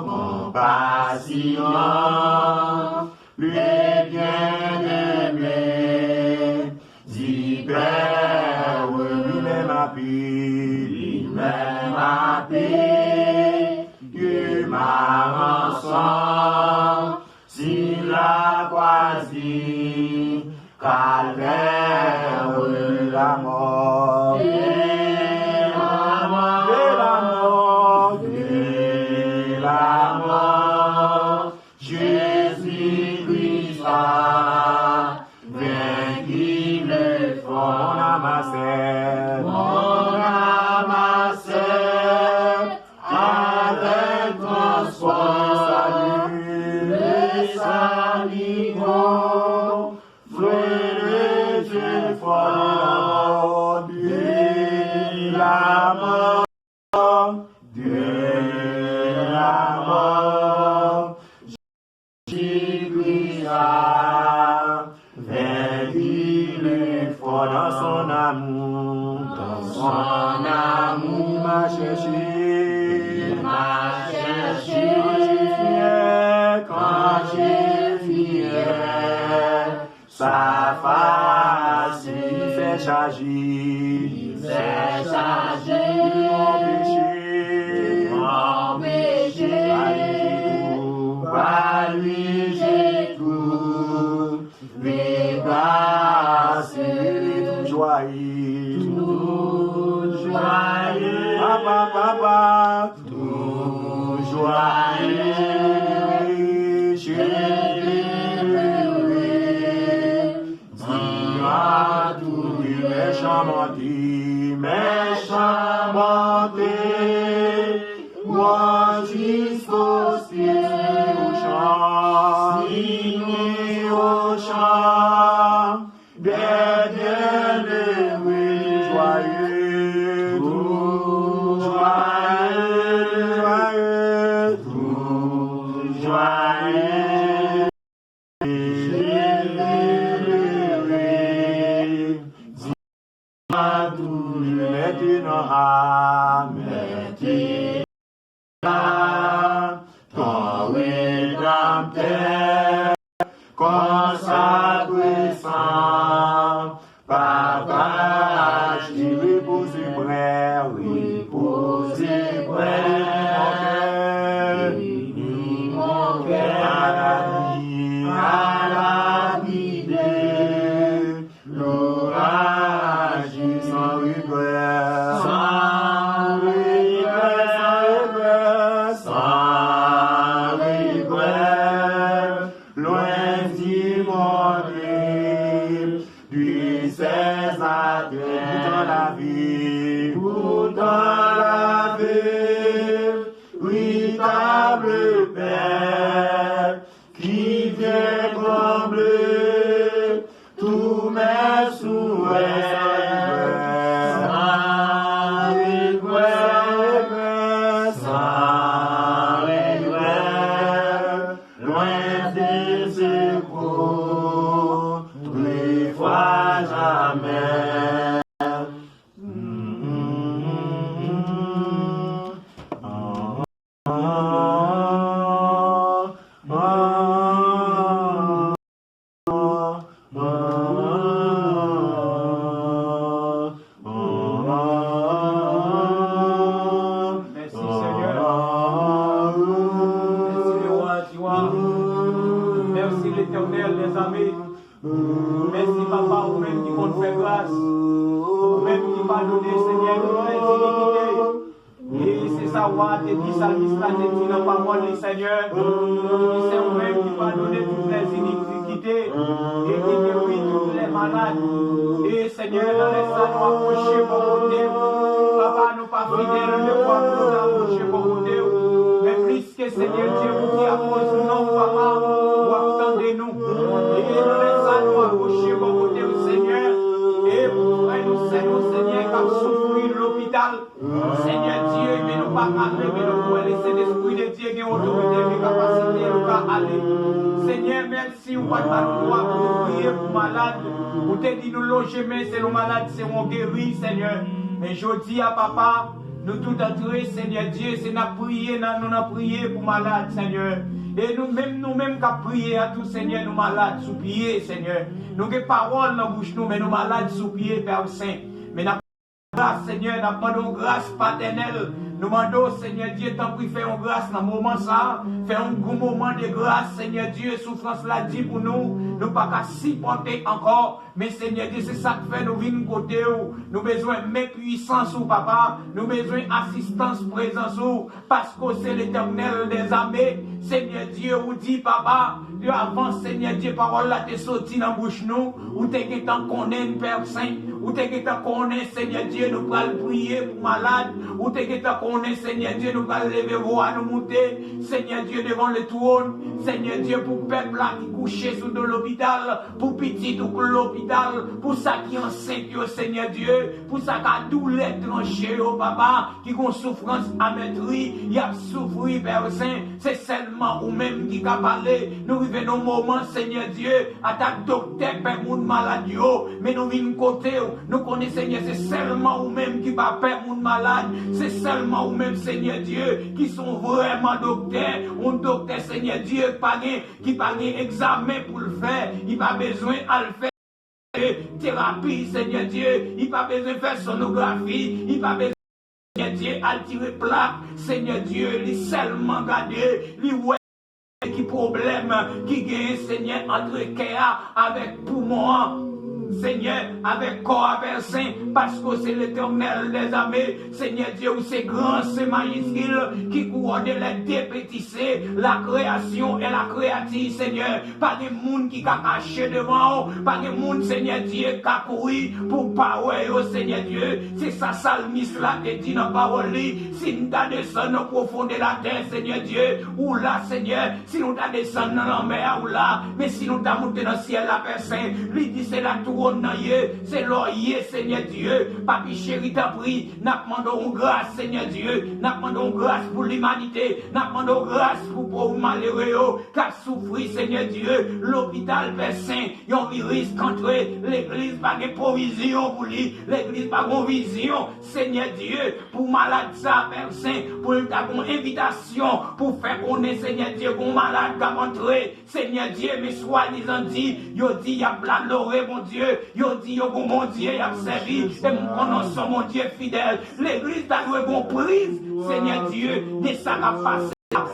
compassion, le bien-aimé, dit Père, lui-même a paix, que ma rançon, s'il la croisée, calvaire de la mort, de la mort, Jésus-Christ a vaincu le fort. Mon âme accepte avec transport le salut, frère Dieu fort de la mort, de la mort, Jésus a vaincu le fort dans son amour, m'a cherché, quand j'ai fié, sa face il fait charger, mon péché, par lui j'ai tout, les grâces et tout joyeux, papa, tout joyeux, dis-moi tout méchant menté, moi jusqu'au ciel au chant, signé au chant, des bien-aimés joyeux, tout joyeux, ton rédempteur consacré sang, papa, je repose près, repose près, mon cœur, à la vie de l'orage sans regret, sans regret, loin du monde, de ses attentes, pour dans la vie, pour dans la grâce. Même qui pardonne, Seigneur, toutes les iniquités. Et c'est ça, ouais, t'es dit ça, t'es dit dans la parole, Seigneur. C'est vous-même qui pardonne toutes les iniquités. Et qui guérit tous les malades. Et Seigneur, dans les salles, nous approcher pour côté. Papa, nous pas fidèles de voir nous approcher pour côté. Mais plus que Seigneur Dieu, vous dit à cause non, papa, vous attendez-nous. Et dans les salles, nous approcher pour côté, Seigneur. Et pour nous, Seigneur, qui a souffert l'hôpital. Seigneur Dieu, mais nous pas aller, mais nous pouvons laisser l'Esprit de Dieu qui a autorité, qui capacité, nous pas aller. Seigneur, merci, vous pas de droit pour prier pour malades. Vous te dit nous loger, mais c'est nos malades, c'est mon guéri, Seigneur. Mais je dis à papa, nous tout entrer, Seigneur Dieu, c'est nous prier, nous avons prié pour malades, Seigneur. Et nous-mêmes qui prier à tout, Seigneur, nous malades, sous pied, Seigneur. Nous avons paroles dans la bouche, mais nous malades, sous pied, Père Saint. Mais nous grâce, Seigneur, nous demandons grâce paternelle. Nous demandons, Seigneur Dieu, tant pis, fais une grâce dans le moment ça. Fais un gros moment de grâce, Seigneur Dieu. Souffrance l'a dit pour nous. Nous pas qu'à s'y porter encore. Mais Seigneur Dieu, c'est ça que fait nous venir côté où. Nous besoin de puissance ou papa. Nous besoin d'assistance, présence ou. Parce que c'est l'Éternel des armées. Seigneur Dieu, vous dit papa. Dieu avant, Seigneur Dieu, parole là t'es sorti dans la bouche nous. Ou t'es qu'étant qu'on est une Père Saint. Ou t'es qu'étant qu'on est, Seigneur Dieu, nous allons prier pour malades. Ou t'es qu'étant qu'on est, Seigneur Dieu, nous allons lever voix, nous monter. Seigneur Dieu, devant le trône. Seigneur Dieu, pour peuple là qui couché sous de l'hôpital. Pour petit ou pour l'hôpital. Pour ça qui enceinte, Seigneur Dieu. Pour ça qui a douleur tranchée, oh papa. Qui ont souffrance à maîtriser. Il y a souffrir, Père Saint. C'est seulement ou même qui a parlé. Nous vivons nos moments, Seigneur Dieu. À ta docteur, Père, moun malade, mais nous vivons côté. Nous connaissons, Seigneur, c'est seulement vous-même qui va perdre mon malade. C'est seulement vous-même, Seigneur Dieu, qui sont vraiment docteurs. Un docteur, Seigneur Dieu, qui n'a pas examen pour le faire. Il n'a pas besoin de le faire. Thérapie, Seigneur Dieu. Il n'a pas besoin de faire sonographie. Il n'a pas besoin, Seigneur Dieu, de tirer plaque. Seigneur Dieu, il seulement garder. Qui problème qui gagne, Seigneur, entre cœur avec poumon. Seigneur, avec corps avec saint, parce que c'est l'Éternel des armées. Seigneur Dieu, c'est grand, c'est majuscule, qui couronne les dépétissés, la création et la créative, Seigneur. Pas de monde qui a caché devant, pas de monde, Seigneur Dieu, qui a couru pour parler, Seigneur Dieu. C'est ça, salmiste là, te dit dans la parole, si nous descendons au profond de la terre, Seigneur Dieu, ou là, Seigneur, si nous descendons dans la mer, ou là, mais si nous montons dans le ciel, la personne, lui dit c'est la tour. C'est l'oreiller, Seigneur Dieu. Papi chéri t'a pris. Nous demandons grâce, Seigneur Dieu. Nous demandons grâce pour l'humanité. Nous demandons grâce pour pauvres malheureux qui a souffert, Seigneur Dieu. L'hôpital Père Saint, il y a un virus contre l'église, pas de provision pour lui. L'église, pas de vision, Seigneur Dieu. Pour malade, ça, Père Saint, pour une invitation, pour faire connaître, Seigneur Dieu, qu'on malade qui a entré, Seigneur Dieu, mais soi-disant dit, il dit, il y a plein d'orées, mon Dieu. Yo dit, yo mon Dieu, y a servi, et mon connaissant mon Dieu fidèle. L'église a eu bon prise, Seigneur Dieu, de ça qu'a passé.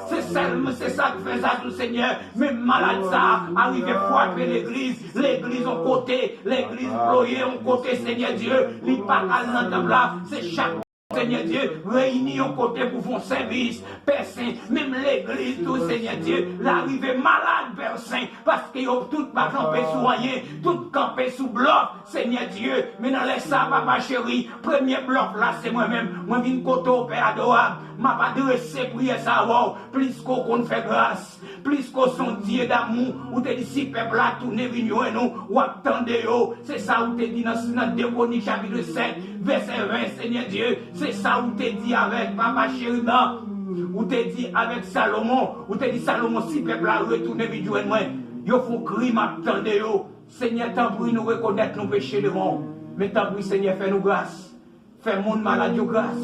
C'est ça qui fait ça, tout Seigneur. Même malade ça, arrive frapper l'église en côté, l'église ployée en côté, Seigneur Dieu. Il pas à l'entendre là, c'est chaque Seigneur Dieu, réunis au côté pour faire service, Père Saint, même l'église, tout Seigneur Dieu, l'arrivée malade, Père Saint, parce que tout pas campé sous rien, tout campé sous bloc, Seigneur Dieu, mais dans les ça, papa chéri, premier bloc là, c'est moi-même, moi viens côté au Père adorable, m'a pas dressé prier ça, plus qu'on fait grâce, plus qu'on son Dieu d'amour, ou te dit si peuple là, tourner vigno et nous, ou attendez, c'est ça où te dit dans Deutéronome chapitre 7, verset 20, Seigneur Dieu, c'est ça où t'es dit avec papa chéri, où t'es dit avec Salomon, où t'es dit Salomon, si peuple a retourné vidéo et moi, yo font crime, attendez yo. Seigneur, t'en prie nous reconnaître nos péchés devant. Mais t'en prie, Seigneur, fais nous grâce. Fais monde malade grâce.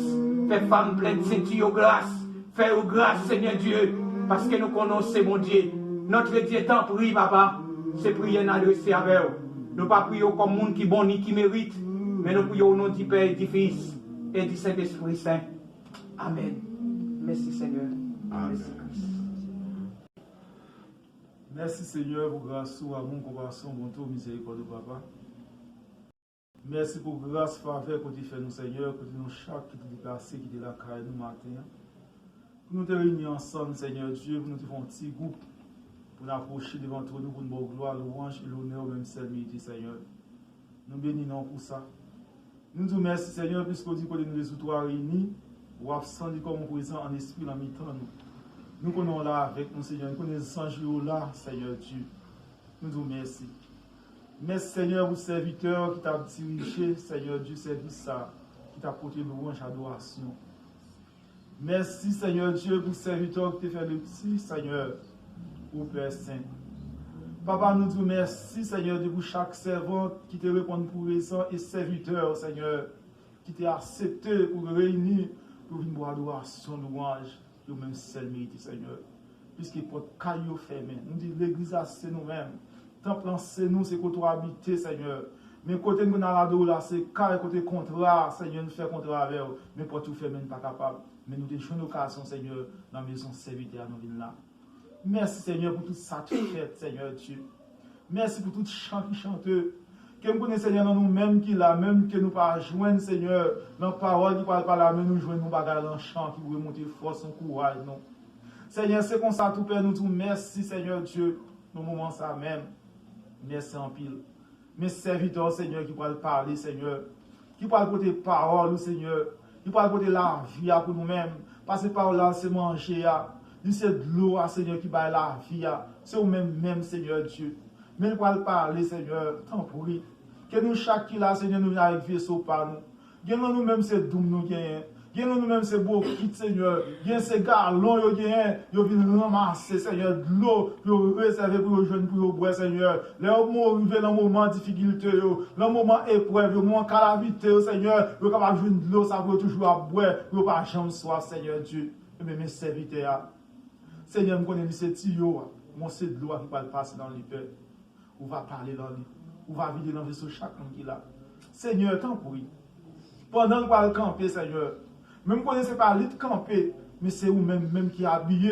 Fais femme pleine de ceinture grâce. Fais grâce, Seigneur Dieu, parce que nous connaissons mon Dieu. Notre Dieu t'en prie, papa. C'est prier n'adresser avec vous. Nous pas prions comme monde qui bon ni qui mérite, mais nous prions au nom du Père et du Fils et du Saint-Esprit Saint. Amen. Merci Seigneur. Merci Christ. Merci Seigneur pour grâce, amour, compassion, bonté, miséricorde de Papa. Merci pour grâce, faveur que tu fais nous, Seigneur, que tu nous chaque qui te déplacé, qui te la caille nous matin. Pour nous te réunir ensemble, Seigneur Dieu, pour nous te faire un petit groupe, pour nous approcher devant toi, nous pour nous gloire, louange et l'honneur, même seul mérite, Seigneur. Nous bénissons pour ça. Nous te remercions, Seigneur, puisqu'on dit que nous les toi réunis, ou absents du corps présent en esprit dans mi-temps, nous connaissons là avec nous, Seigneur, nous connaissons jours là, Seigneur Dieu. Nous te remercions. Merci, Seigneur, pour serviteur qui t'a dirigé, Seigneur Dieu, service ça, qui t'a porté louange, adoration. Merci, Seigneur Dieu, pour serviteur qui t'a fait le petit, Seigneur, au Père Saint. Papa, nous te remercions, Seigneur, pour chaque servant qui te répond pour raison et serviteur, Seigneur, qui t'a accepté pour réunir, pour une boire adoration, louange, et même seul mérite, Seigneur. Puisqu'il faut caillou fermé. Nous disons l'église, c'est nous-mêmes. Temple, c'est nous, c'est côté habité, Seigneur. Mais côté nous, là, c'est carré côté contrat, Seigneur, nous fait contrat avec eux. Mais pour tout faire, même pas capable. Mais nous avons une occasion, Seigneur, dans la maison serviteur, nous venons là. Merci, Seigneur, pour tout ça que tu fais, Seigneur Dieu. Merci pour tout chant qui chante. Que nous connaissons, Seigneur, dans nous-mêmes qui là, même que nous pas joindre, Seigneur, dans la parole qui parle pas là, mais nous joignons nos bagages dans le chant qui veut monter force, courage, non. Seigneur, c'est comme ça, tout Père, nous disons merci, Seigneur Dieu, dans le moment ça même. Merci en pile. Mes serviteurs, Seigneur, qui pourraient parler, Seigneur, qui pourraient porter parole, Seigneur, qui pourraient porter la vie pour nous-mêmes. Parce que par là, c'est manger, c'est de l'eau, Seigneur, qui va la vie. C'est nous-mêmes, Seigneur Dieu. Mais nous pourraient parler, Seigneur, tant pour lui. Que nous, chaque qui là, Seigneur, nous arrivions sur par nous. Que nous-mêmes, c'est doux, nous gagnons. Gen nous-mêmes, c'est beau kit, Seigneur. Gen ces galons, yo viennent ramasser, Seigneur, de l'eau, yo réserver pour les jeunes, pour les boire, Seigneur. Les moments arrivés dans le moment de difficulté, dans le moment épreuve, le moment calamité, Seigneur, yo capable de jouer de l'eau, ça veut toujours à boire, yo pas jamais soif, Seigneur Dieu. Mais mes serviteurs, Seigneur, nous connaissons ces tuyaux, mon c'est de l'eau qui va passer dans l'hiver. On va parler dans lui, on va vider dans le vaisseau chacun qui est là. Seigneur, tant pour lui. Pendant qu'on va camper, Seigneur, même qu'on ne sait pas l'île camper, mais c'est vous-même qui habillé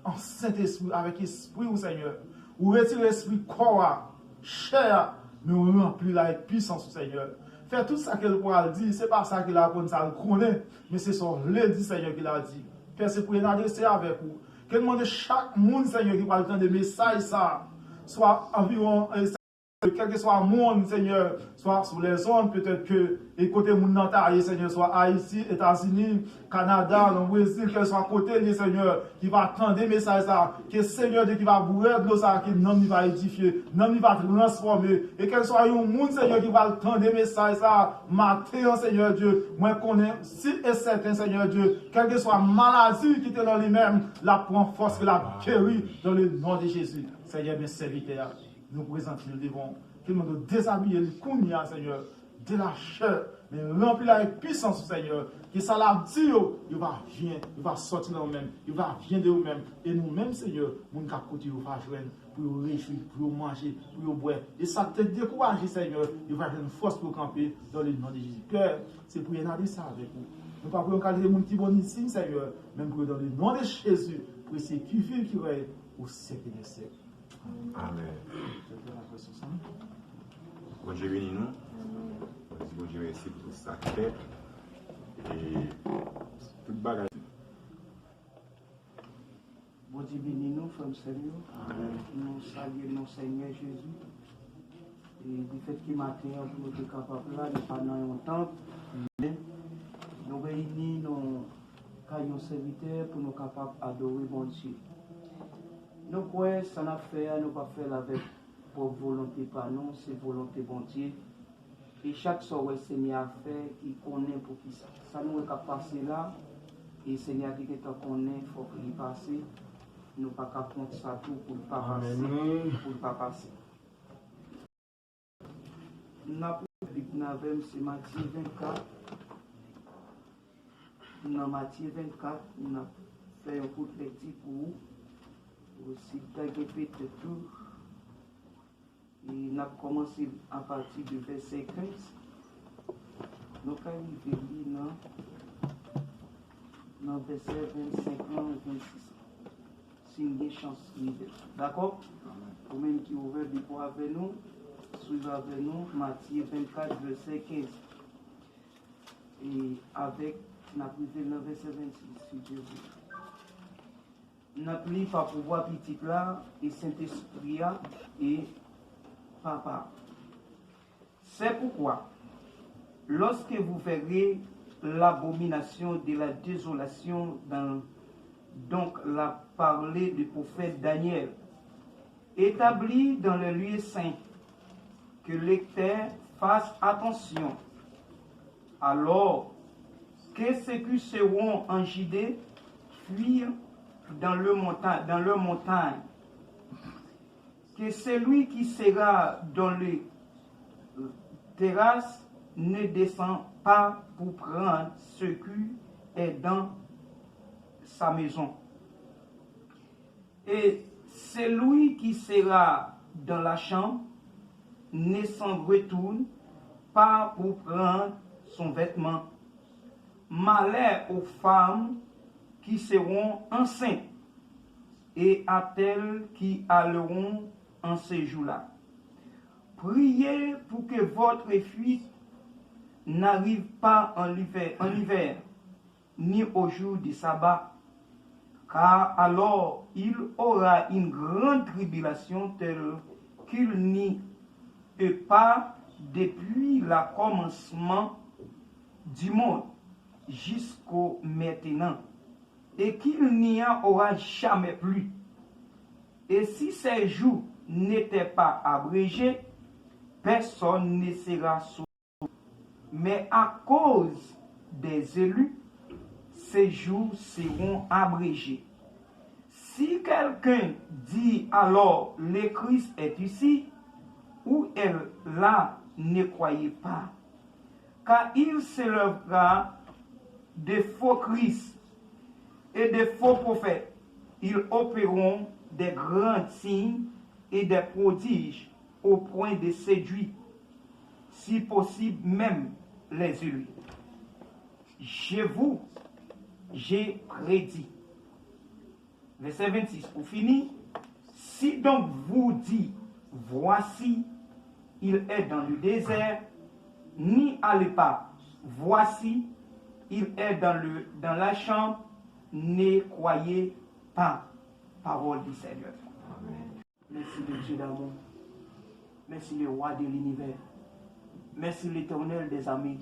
en Saint-Esprit, avec l'Esprit, Seigneur. Vous retirez l'Esprit corps, chair, mais vous remplit la puissance, Seigneur. Faire tout ça qu'elle pourra dire, ce n'est pas ça qu'il a appris, ça le connaît, mais c'est son dit, Seigneur, qu'il a dit. Père, c'est pour y adresser avec vous. Que demande chaque monde, Seigneur, qui parle le temps de messages, ça, soit environ. Quel que soit le monde, Seigneur, soit sur les zones, peut-être que, et côté monde dans Seigneur, soit Haïti, États-Unis, Canada, le Brésil, qu'elle soit côté, Seigneur, qui va attendre des messages, que Seigneur, qui va bourrer de l'eau, que l'homme va édifier, l'homme va transformer, et qu'elle soit un monde, Seigneur, qui va attendre des messages, matin, Seigneur Dieu, moi, connais, si et certain, Seigneur Dieu, quelle que soit maladie qui était dans lui-même, la prend force, la guérit dans le nom de Jésus. Seigneur, mes serviteurs. Nous présentons le devant, que nous déshabiller le Kounia, Seigneur, de la chair, mais remplir avec puissance, Seigneur, que ça l'a dit, il va venir, il va sortir de nous-mêmes, il va venir de nous-mêmes, et nous-mêmes, Seigneur, nous nous côté, il va joindre, pour réjouir, pour manger, pour boire, et ça te décourage, Seigneur, il va avoir une force pour camper dans le nom de Jésus. Père, c'est pour y aller ça avec vous. Nous ne pas pour encadrer les gens qui vont ici, Seigneur, même pour dans le nom de Jésus, pour essayer qui vit, qui règne, au siècle des siècles. Amen. Bon Dieu bénis nous. Bon Dieu merci pour tout ça fait. Et toute bagage. Bon Dieu bénis nous, frères Seigneur. Nous saluons notre Seigneur Jésus. Et du fait qu'il matin, nous sommes capables là, de pas dans un temple. Nous réunissons nos caillons serviteurs pour nous capables d'adorer bon Dieu. Nous croyons que ça n'a fait, nous pas faire avec pour volonté par nous, c'est volonté bon Dieu. Et chaque soir, Seigneur a fait, qui connaît pour qui ça nous est passé là. Et Seigneur qui est connaît, il faut qu'il passe. Nous pas qu'à compter ça tout pour ne pas passer. Pour ne pas passer. Nous avons c'est Matthieu 24. Dans Matthieu 24, nous avons fait un coup de lecture pour vous. Aussi, répéter tout. Et nous avons commencé à partir du verset 15. Nous avons arrivé dans le verset 25 et 26. C'est une chance. D'accord? Pour même qui ouvre le pour avec nous, suivre avec nous Matthieu 24, verset 15. Et avec, nous avons privé le verset 26, si Dieu veut. Nous avons privé par pouvoir petit là, et Saint-Esprit et Papa. C'est pourquoi, lorsque vous verrez l'abomination de la désolation donc la parlée du prophète Daniel, établi dans le lieu saint, que lecteur fasse attention. Alors que ceux qui seront en Judée fuirent dans leur montagne, que celui qui sera dans les terrasses ne descend pas pour prendre ce qui est dans sa maison. Et celui qui sera dans la chambre ne s'en retourne pas pour prendre son vêtement. Malheur aux femmes qui seront enceintes et à celles qui alleront en ces jours-là. Priez pour que votre fuite n'arrive pas en hiver, ni au jour du sabbat, car alors il aura une grande tribulation telle qu'il n'y ait pas depuis le commencement du monde jusqu'au maintenant, et qu'il n'y en aura jamais plus. Et si ces jours n'étaient pas abrégés, personne ne sera sauvé. Mais à cause des élus, ces jours seront abrégés. Si quelqu'un dit alors le Christ est ici, ou elle là, ne croyez pas, car il s'élèvera de faux Christ et de faux prophètes. Ils opéreront des grands signes et des prodiges au point de séduire, si possible même, les élus. J'ai prédit. Verset 26, pour finir. Si donc vous dites, voici, il est dans le désert, n'y allez pas. Voici, il est dans la chambre, ne croyez pas. Parole du Seigneur. Amen. Merci le Dieu d'amour. Merci le roi de l'univers. Merci l'Éternel des amis.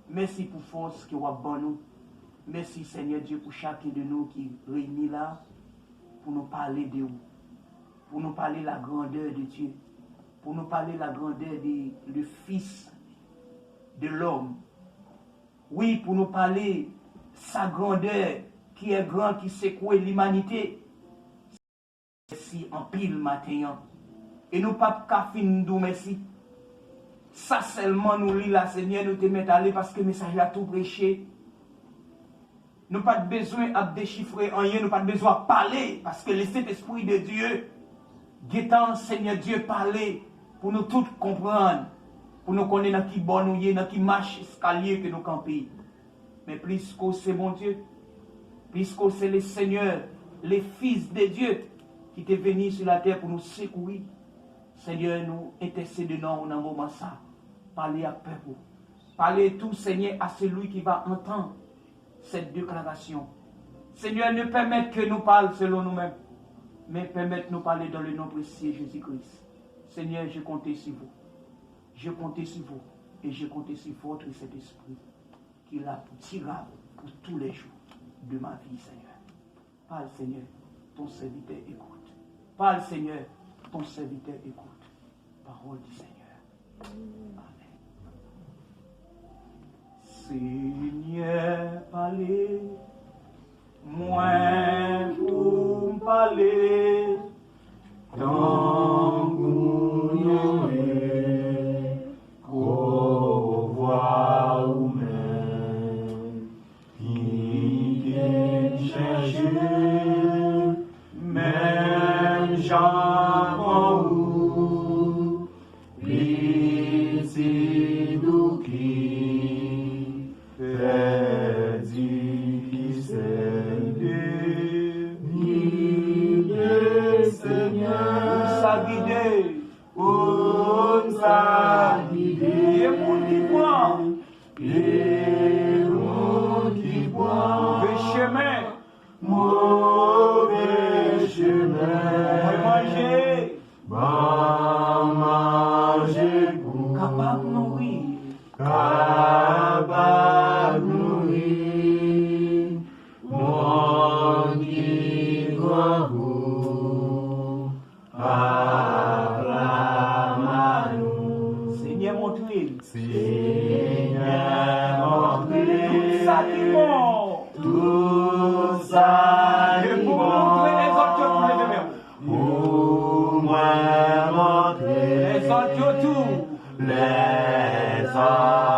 Merci pour force que vous avez bon nous. Merci Seigneur Dieu pour chacun de nous qui réunit là pour nous parler de vous. Pour nous parler de la grandeur de Dieu. Pour nous parler de la grandeur du Fils de l'homme. Oui, pour nous parler de sa grandeur qui est grande, qui secoue l'humanité. Merci en pile matin. Et nous pas qu'à finir nous merci. Ça seulement nous lit la Seigneur, nous te mettre à aller parce que le message a tout prêché. Nous pas besoin de déchiffrer rien, nous pas besoin de parler parce que le Saint-Esprit de Dieu, guettant Seigneur Dieu parler pour nous tous comprendre, pour nous connaître dans qui bon nous y, dans qui marche escalier que nous camper. Mais plus que c'est mon Dieu, plus que c'est le Seigneur, les fils de Dieu qui est venu sur la terre pour nous secourir. Seigneur, nous intercédons dans un moment ça. Parlez à peuple. Parlez tout, Seigneur, à celui qui va entendre cette déclaration. Seigneur, ne permette que nous parlions selon nous-mêmes, mais permette nous parler dans le nom précieux de Jésus-Christ. Seigneur, je compte sur vous. Je compte sur vous. Et je compte sur votre Saint-Esprit qui l'a tiré pour tous les jours de ma vie, Seigneur. Parle, Seigneur, ton serviteur écoute. Parle, Seigneur, ton serviteur écoute. Parole du Seigneur. Amen. Seigneur, parlez, moi pour parler, tant qu'on est, qu'on voit ou même, qui vient chercher, même Jean ou pitié nous qui fait difficile, ni le Seigneur, sa guidée,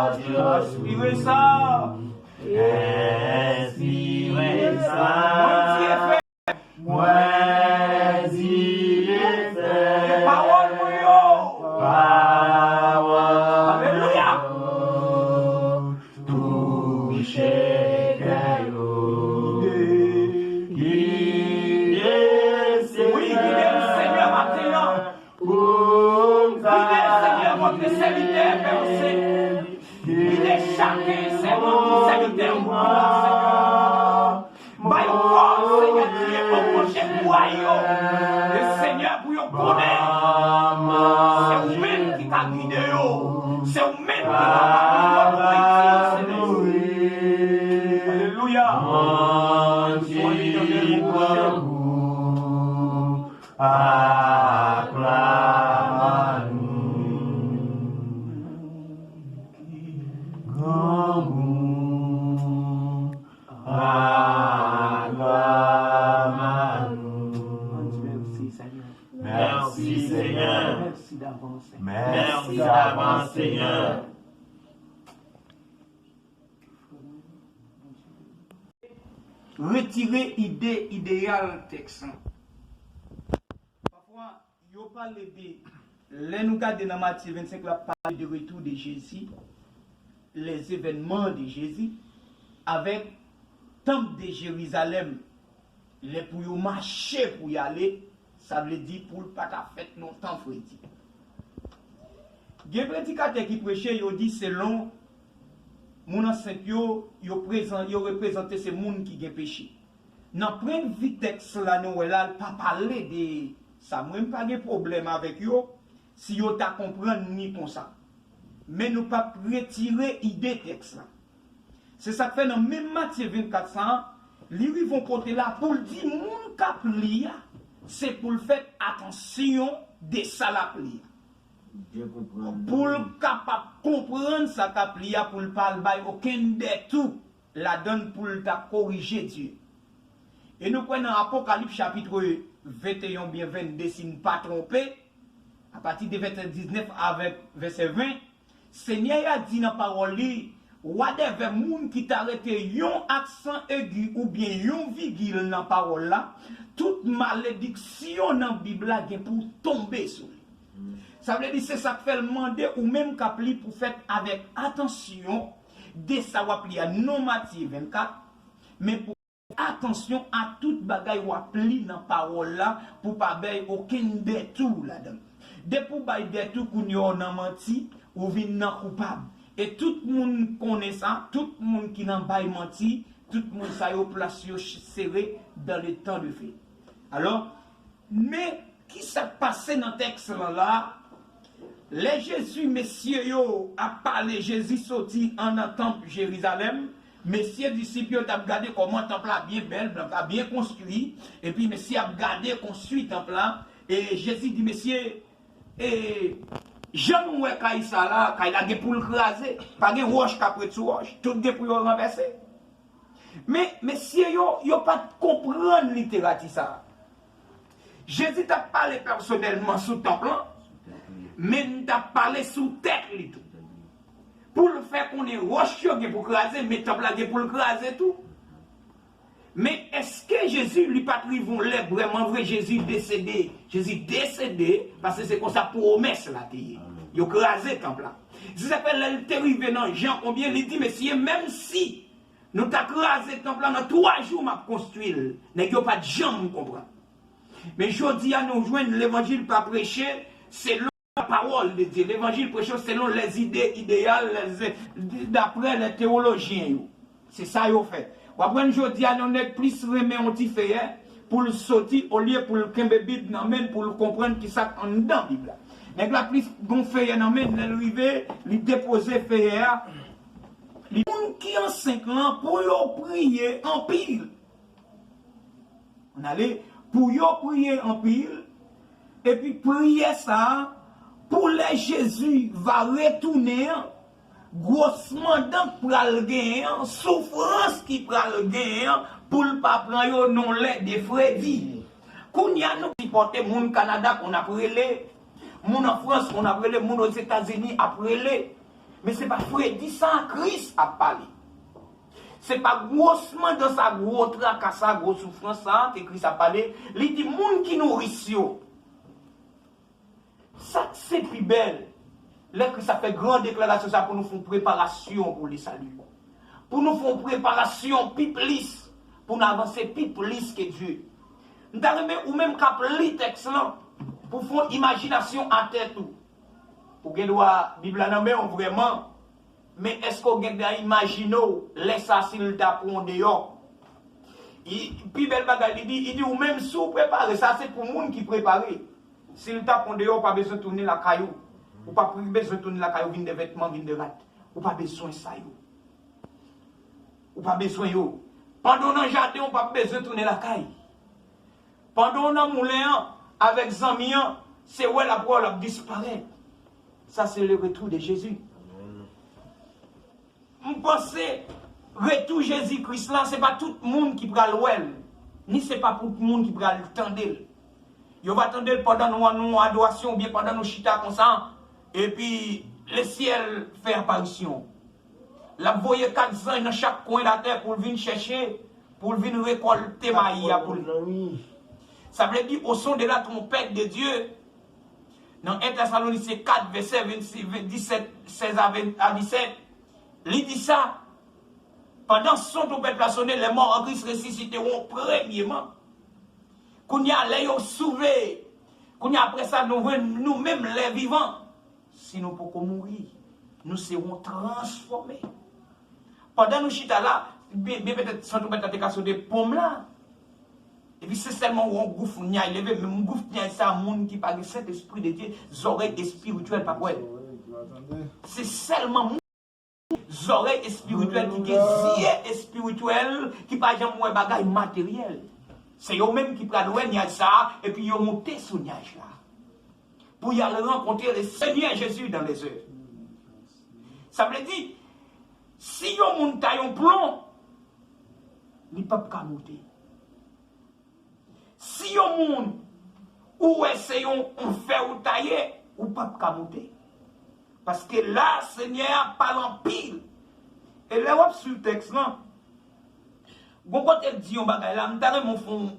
Aspirez ça. Respirez ça. Moi, J'y ai fait. parole pour yo. Parole. Alléluia. Toucher Caillou. Guidez Oui, guidez le Seigneur maintenant. Guidez le Seigneur, votre serviteur, Père Saint. Guidez chacun, c'est votre serviteur, mon Seigneur. By force, Seigneur, tu es au prochain royaume. Le Seigneur, pour vous connaître. C'est vous-même qui t'a guidé. C'est vous-même qui t'a guidé. Alléluia. Merci Seigneur. Merci Seigneur. Merci d'avance. Merci d'avance Seigneur. Retirer idée idéale texte. Parfois, il parle de là nous regardons dans Matthieu 25 la parle de retour de Jésus, les événements de Jésus avec temple de Jérusalem, les pour y marcher pour y aller, ça veut dire pour pas ta fête non temps fredi. Il y a des prédicateurs qui prêchaient, ils disent selon mon enceinte yo représenté ces monde qui ont péché. Dans plein vitesse là nous là pas parler de ça même pas de problème avec yo si yo ta comprendre ni comme ça. Mais nous pas retirer idée texte là. C'est ça que fait dans même Matthieu 24 les vont côté là pour dire moun k'ap li c'est pour le faire attention de ça la prière. Pour capable comprendre ça qu'a plié pour le parler aucun des tout la donne pour le corriger Dieu. Et nous prenons Apocalypse chapitre 21 bien 22 si ne pas tromper à partir de verset 19 avec verset 20 Seigneur a dit dans parole whatever moun qui t'arrête yon accent aigu ou bien yon virgule dans parole là toute malédiction dans Bible là pour tomber sur lui. Ça veut dire c'est ça que fait le demander ou même qu'appli pour faire avec attention de savoir plier non Matthieu 24 mais pour attention à toute bagaille ou appli dans parole là pour pas bailler aucun détour là-dedans. Dès pour bailler détour qu'on y a menti ou vin nan coupable. Et tout le monde connaît ça, tout le monde qui n'a pas menti, tout le monde ça y place serré dans le temps de fait. Alors, mais qui s'est passé dans le texte là? Les Jésus, messieurs, yo, a parlé, Jésus sorti en un temple Jérusalem. Messieurs disciples, ont regardé comment le temple a bien belle, bien construit. Et puis, messieurs, a regardé, construit le temple là. Et Jésus dit, messieurs, et j'aime ouais quand ça là, quand il a pour le craser, pas de roche qu'après tout roche, tout de pour le renverser. Mais messieurs, yo pas comprendre littérature ça. Jésus t'a parlé personnellement sous le temple, mais il t'a parlé sous tête tout. Pour le faire qu'on est roche pour craser, mais temple là pour le craser tout. Mais est-ce que Jésus lui pas vont l'être vraiment vrai Jésus décédé? Jésus décédé parce que c'est comme ça promesse là il a crasé le temple là. Si ça fait l'arrivée dans Jean combien il dit messieurs même si nous t'a crasé le temple là dans 3 jours m'a construit, n'est pas de jambe comprendre. Mais je dis à nous joindre l'évangile pas prêcher selon la parole de Dieu. L'évangile prêché selon les idées idéales d'après les théologiens. C'est ça qu'ils ont fait. Après, je dis à nous plus remet un petit fait pour le sortir au lieu pour le kembébide pour le comprendre qui ça en dedans Bible. Mais la plus bon fait l'arriver, lui déposer fait les gens qui ont 5 ans pour y prier en pile. On allait pour y prier en pile et puis prier ça pour les Jésus va retourner grossement dans pral gagner souffrance qui pral gagner pour le pas prendre non les de Freddy. Qu'on y a nous qui porter moun Canada qu'on a prélé, moun en France qu'on a prélé, moun aux États-Unis a prélé. Mais ce n'est pas Freddy sans Christ à parler. Ce n'est pas grossement dans sa gros tracas, sa grosse souffrance que Christ a parlé. Il dit, moun qui nourrissent, ça c'est plus belle. Là que ça fait grande déclaration ça pour nous faire préparation pour les saluts. Pour nous faire préparation piplis. Pour nous avancer piplis que Dieu. Nous avons ou même cap li texte là pour faire imagination en tête tout. Ou gen doit Bible nan men vraiment. Mais est-ce qu'on gen da imaginer laisse ça s'il t'a prend dehors. Puis belle bagaille il dit ou même sous préparer ça c'est pour monde qui préparer. S'il t'a prend dehors pas besoin de tourner la caillou. Ou pas besoin de tourner la caillou vinn des vêtements vinn de rat. Ou pas besoin ça yo. Ou pas besoin yo. Pendant dans jardin on pas besoin de tourner la caille. Pendant dans moulin avec Zamian, c'est où la parole disparaît. Ça c'est le retour de Jésus. On pense retour Jésus-Christ là, c'est pas tout le monde qui prend l'ouel, ni c'est pas pour tout le monde qui prend le tendel. Yo va tendel pendant nos adoration ou bien pendant nos chita comme ça et puis le ciel fait apparition. La voyez 4 ans dans chaque coin de la terre pour venir chercher, pour venir récolter maïs pour lui. Ça veut dire au son de la trompette de Dieu. Dans 1 Thessaloniciens 4, verset 17, 16 à 17, il dit ça. Pendant son trompette la sonné, les morts en Christ ressusciteront premièrement. Qu'on y a les sauvés. Qu'on y a après ça, nous-mêmes les vivants. Si nous pouvons mourir, nous serons transformés. Pendant nous chita là, bien peut-être son trompette a été des pommes là. Et puis c'est seulement où on gouffre n'y levé, mais mon gouffre n'y a ça un monde qui parle de cet esprit de Dieu, oreilles spirituelles pas quoi. C'est seulement oreilles spirituelles qui est spirituel qui pas jamais moins bagaille matériel. C'est eux même qui prennent le n'y a ça et puis ils ont monté sur nuage là. Pour y aller rencontrer le Seigneur Jésus dans les œuvres. Ça veut dire si on monte un plomb, il ne peut pas monter. Si on monde ou essayons on fait ou tailler ou pas monter. Parce que là, Seigneur parle en pile. Et là, sur le texte, non. Bon, quand elle dit on bagay là,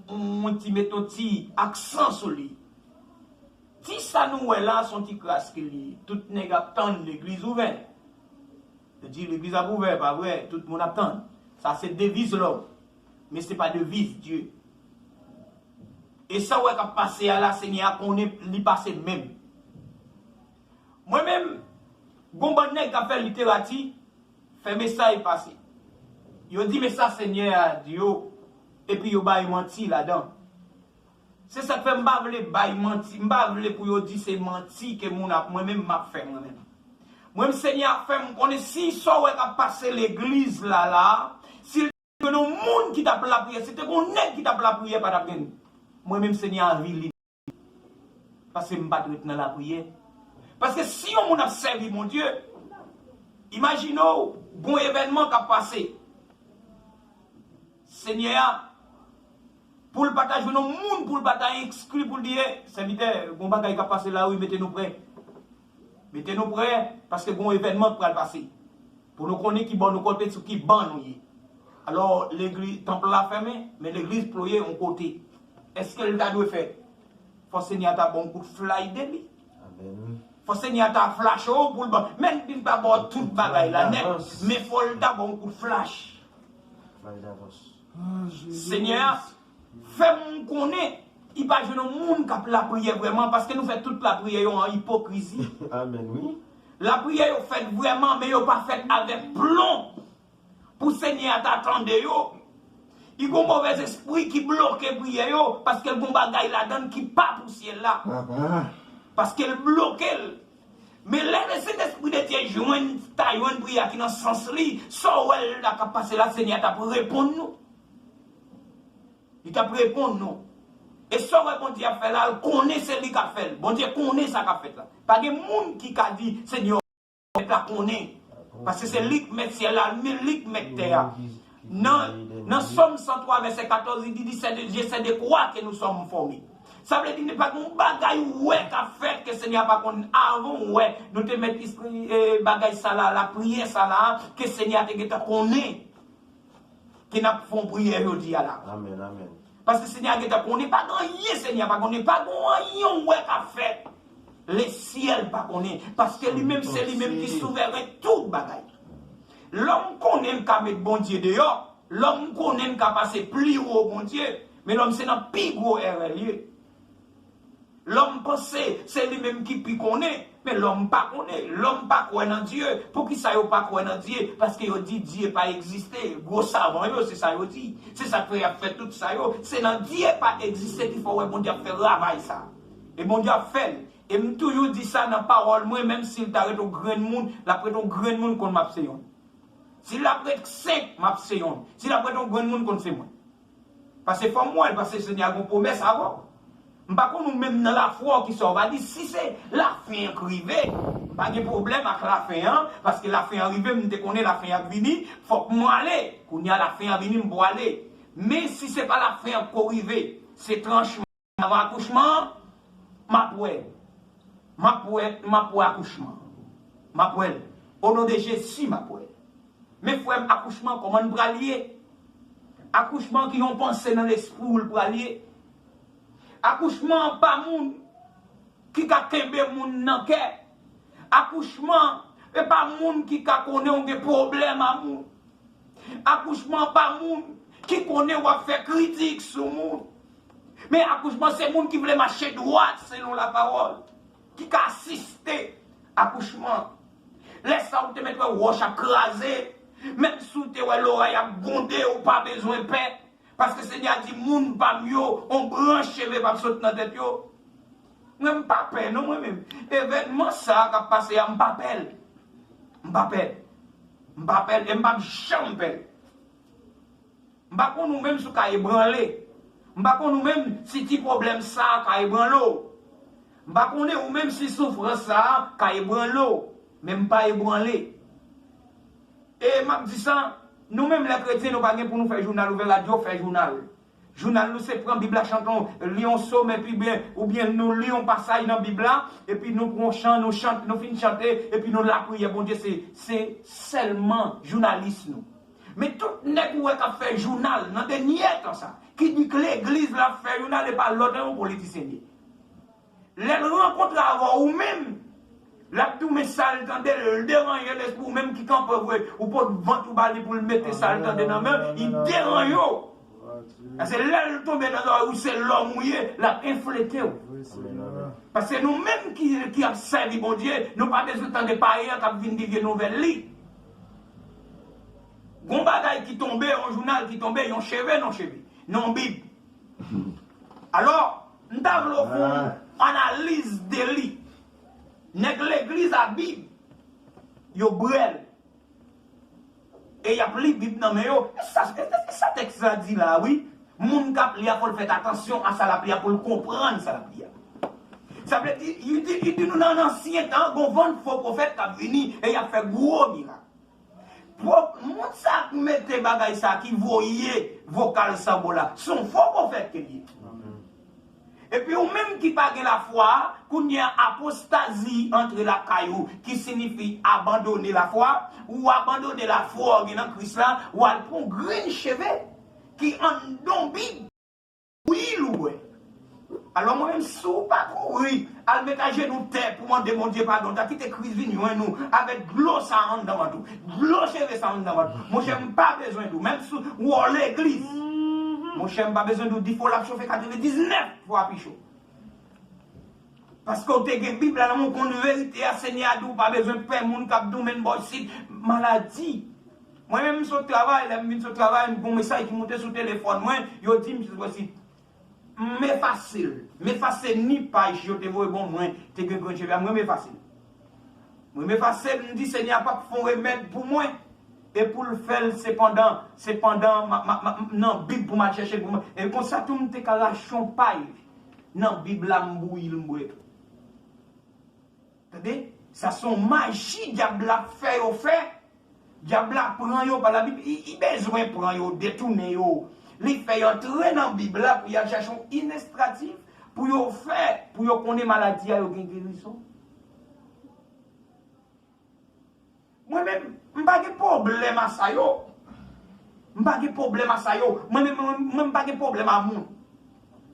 on petit mettre petit accent sur lui. Si ça nous est là, son petit classe que lui, tout le monde attend l'église ouverte. Je dis l'église a ouvert, pas vrai, tout le monde attend. Ça c'est devise l'homme. Mais ce n'est pas devise Dieu. Et ça, ouais, qui passé à la Seigneur, on est passé même. Moi-même, Gombanek qui a fait littérature, fait message passé. Il dit, mais ça, Seigneur, Dieu, et puis il va menti là-dedans. C'est ça que fait, je ne pour dire c'est menti que moi-même m'a fait moi-même. Moi-même, Seigneur, fait, on est si ça, ouais, qui a passé l'église là, s'il y a un monde qui t'a la prière, c'était un nègre qui t'a la prière, pas d'après. Moi-même, Seigneur, a vu parce que je ne pas dans la prière. Parce que si on a servi mon Dieu, imaginez un bon événement qui a passé. Seigneur, pour le partage de nos monde, pour le partage exclu, pour le dire, serviteur, bon bagage qui a passé là, oui, mettez-nous prêts. Mettez-nous prêts, parce que bon événement qui va passer. Pour nous connaître qui bon nous côté, qui bon nous. Alors, l'église, temple là fermé, mais l'église ployée en côté. Est-ce que le doit faire? Faut Seigneur ta bon coup de fly de lui. Amen. Faut Seigneur ta flash pour le bon. Même si pas bon tout bagaille là net, mais faut le ta bon coup de flash. Seigneur, fais-moi connaître. Il n'y a pas de monde qui a la prière vraiment parce que nous faisons toute la prière en hypocrisie. Amen, oui. La prière est faite vraiment, mais elle n'est pas faite avec plomb. Pour Seigneur t'attendre yo. Il y a un mauvais esprit qui bloque la prière parce que le bon bagaille là-dedans qui pas pour ciel là. Parce qu'elle bloque. Mais là, cet esprit de Dieu joue une prière qui dans ce sens-là, soit elle a passé là, Seigneur t'a pour répondre nous. Il t'a pour répondre nous. Et ça, bon Dieu a fait là, il connaît ce qu'il a fait. Bon Dieu connaît ça qu'il a fait là. Pas de monde qui a dit, Seigneur, la connaît. Parce que c'est lui qui met ciel là, lui qui met terre. Dans Somme 103, verset 14, il dit, c'est de croire que nous sommes formés. Ça veut dire qu'il n'y a pas de bagaille ouais qu'a fait que le Seigneur pas qu'on avant ouais nous te mettre esprit bagaille ça là la prière ça là que le Seigneur te connaît qui n'a font prière aujourd'hui là. Amen, amen. Parce que le Seigneur te connaît pas rien Seigneur pas connaît pas rien ouais qu'a fait les ciels pas connaît parce que lui-même c'est lui-même qui souverain toute bagaille. L'homme connaît qu'à mettre bon Dieu dehors, l'homme connaît qu'à passer plus haut bon Dieu, mais l'homme c'est dans plus gros erreur. L'homme pense c'est lui-même qui puis connaît, mais l'homme pas connaît, l'homme pas croit dans Dieu. Pour qui ça yo pas croit dans Dieu? Parce que yo dit Dieu pas existé. Gros savant yo, c'est ça yo dit. C'est ça que a fait tout ça yo. C'est dans Dieu pas existé qu'il faut ouais bon Dieu faire travail ça. Et bon Dieu fait. Et me toujours dit ça dans parole moi même s'il t'arrête au grand monde, la prête au grand monde qu'on m'a seyon. S'il la prête 5 m'a seyon. S'il la prête au grand monde qu'on c'est moi. Parce que pour moi parce que Seigneur a une promesse avant. Par contre, nous-mêmes dans la foi qui sort, on va dire, si c'est la fin arrivée, pas de problème avec la fin, hein, parce que la fin arrivée, nous connaissons la fin à venir, il faut que moi aller, qu'on y a la fin à venir, je aller. Mais si ce n'est pas la fin arrivée, c'est tranchement avant accouchement, ma pour accouchement. Ma pour au nom de Jésus, ma pour. Mais frère, accouchement, comment nous bralier? Accouchement qui ont pensé dans l'esprit pour allier. Accouchement pas moun qui ka kembe moun nan ke. Accouchement et pas moun qui ka connaît un problème à moun. Accouchement pas moun qui connaît ou faire critique sur moun. Mais accouchement c'est moun qui veut marcher droit selon la parole. Qui ka assister accouchement. Laisse ça ou te mettre roche à craser. Même sous te l'oreille a bondé ou pas besoin de paix. Parce que le Seigneur dit, moun pas mieux, on branche cheveux pas sauter dans la tête. Même pas peur, non, moi-même. Événement ça qui a passé, je ne m'appelle. Je m'appelle, et je ne chambre. Je ne sais pas nous-mêmes si on a ébranlé. Je ne sais pas nous-mêmes si petit problème ça a ébranlé. Je ne sais pas nous-mêmes si souffrance ça a ébranlé. Même pas ébranlé. Et je dis ça. Nous-mêmes, les chrétiens, nous ne pouvons pas pour nous faire journal, ouvrir la radio, faire journal. Journal, nous, c'est prendre la Bible, chantons, lions somme, et puis bien, ou bien nous lisons passage dans la Bible, et puis nous prenons chant, nous chantons, nous finissons chanter, et puis nous la prions. Bon Dieu, c'est seulement journaliste, nous. Mais tout n'est pas fait journal, dans des niais comme ça, qui dit que l'église l'a fait journal et pas l'autre politicien. Les rencontres avant ou même, là, tout mes sales tendez, le dérange l'esprit, même qui campe, ou pour vendre ou bali pour le mettre sale tendez dans la main, il dérange. C'est là, il tombe dans l'eau, où c'est l'homme mouillé, l'a inflété. Parce que nous-mêmes qui avons servi bon Dieu, nous n'avons pas besoin de payer qui viennent dire nouvelle lit. Gon bagaille qui tombait, un journal qui tombait, un cheveu, non cheveu, non Bible. Alors, nous avons analyse des lits. Nèg l'église a Bible, yo brel. Et y a pris Bible dans mais yo, ça texte ça dit là oui, moun k'ap li a faut faire attention à ça la prière pour le comprendre ça la prière. Ça veut dire il dit nous dans l'ancien temps, gon vent faux prophète qui venu et y a fait gros miracle. Pour moun ça mette bagay ça qui voyait vocal ça là, son faux prophète qui dit. Et puis, ou même qui pas la foi, qu'il y a apostasie entre la caillou, qui signifie abandonner la foi, ou abandonner la foi dans Christ là, ou elle prend green cheveux, qui en don Bible, oui, loué. Alors, moi-même, sous pas courir, elle met à genoux terre pour demander mon Dieu pardon, t'as quitté cuisine, nous, avec glos ça rentre dans tout, glos cheveux ça rentre dans tout. Moi, j'aime pas besoin de tout, même sous, ou à l'église. Mon cher, pas besoin de dire qu'il faut la chauffer 99 fois plus chaud. Parce qu'on a une Bible, on a une vérité à Seigneur, pas besoin de faire mon cap domaine bossite, maladie. Moi-même, sur le travail, sur le travail, un message qui monte sur le téléphone, moi, je dis, mais facile ni page, je te vois bon, moi, tu es un cheveu, moi, mais facile. Moi, mais facile, je dis, Seigneur, pas pour remède pour moi. Et pour le faire, c'est pendant non Bible pour ma chercher pour moi. Et comme ça, tout le monde est à la champagne. Non, Bible là, m'bouille. Attendez, ça sont magie, diable a fait au fait. Diable a prend yo par la Bible. Il besoin prendre yo, détourner yo. Il fait entrer dans la Bible là pour y aller chercher une stratégie pour yo faire, pour yo connaître maladie, yo gen guérison. Moi-même, je n'ai pas de problème à ça. Je n'ai pas de problème à ça. Moi-même, je n'ai pas de problème à moi.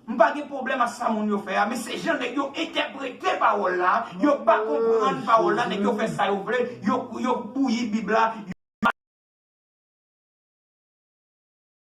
Je n'ai pas de problème à ça, mon yo fait. Mais ces gens qui ont interprété la parole là, ils n'ont pas compris la parole là, ils ont fait ça, ils ont bouilli la Bible là.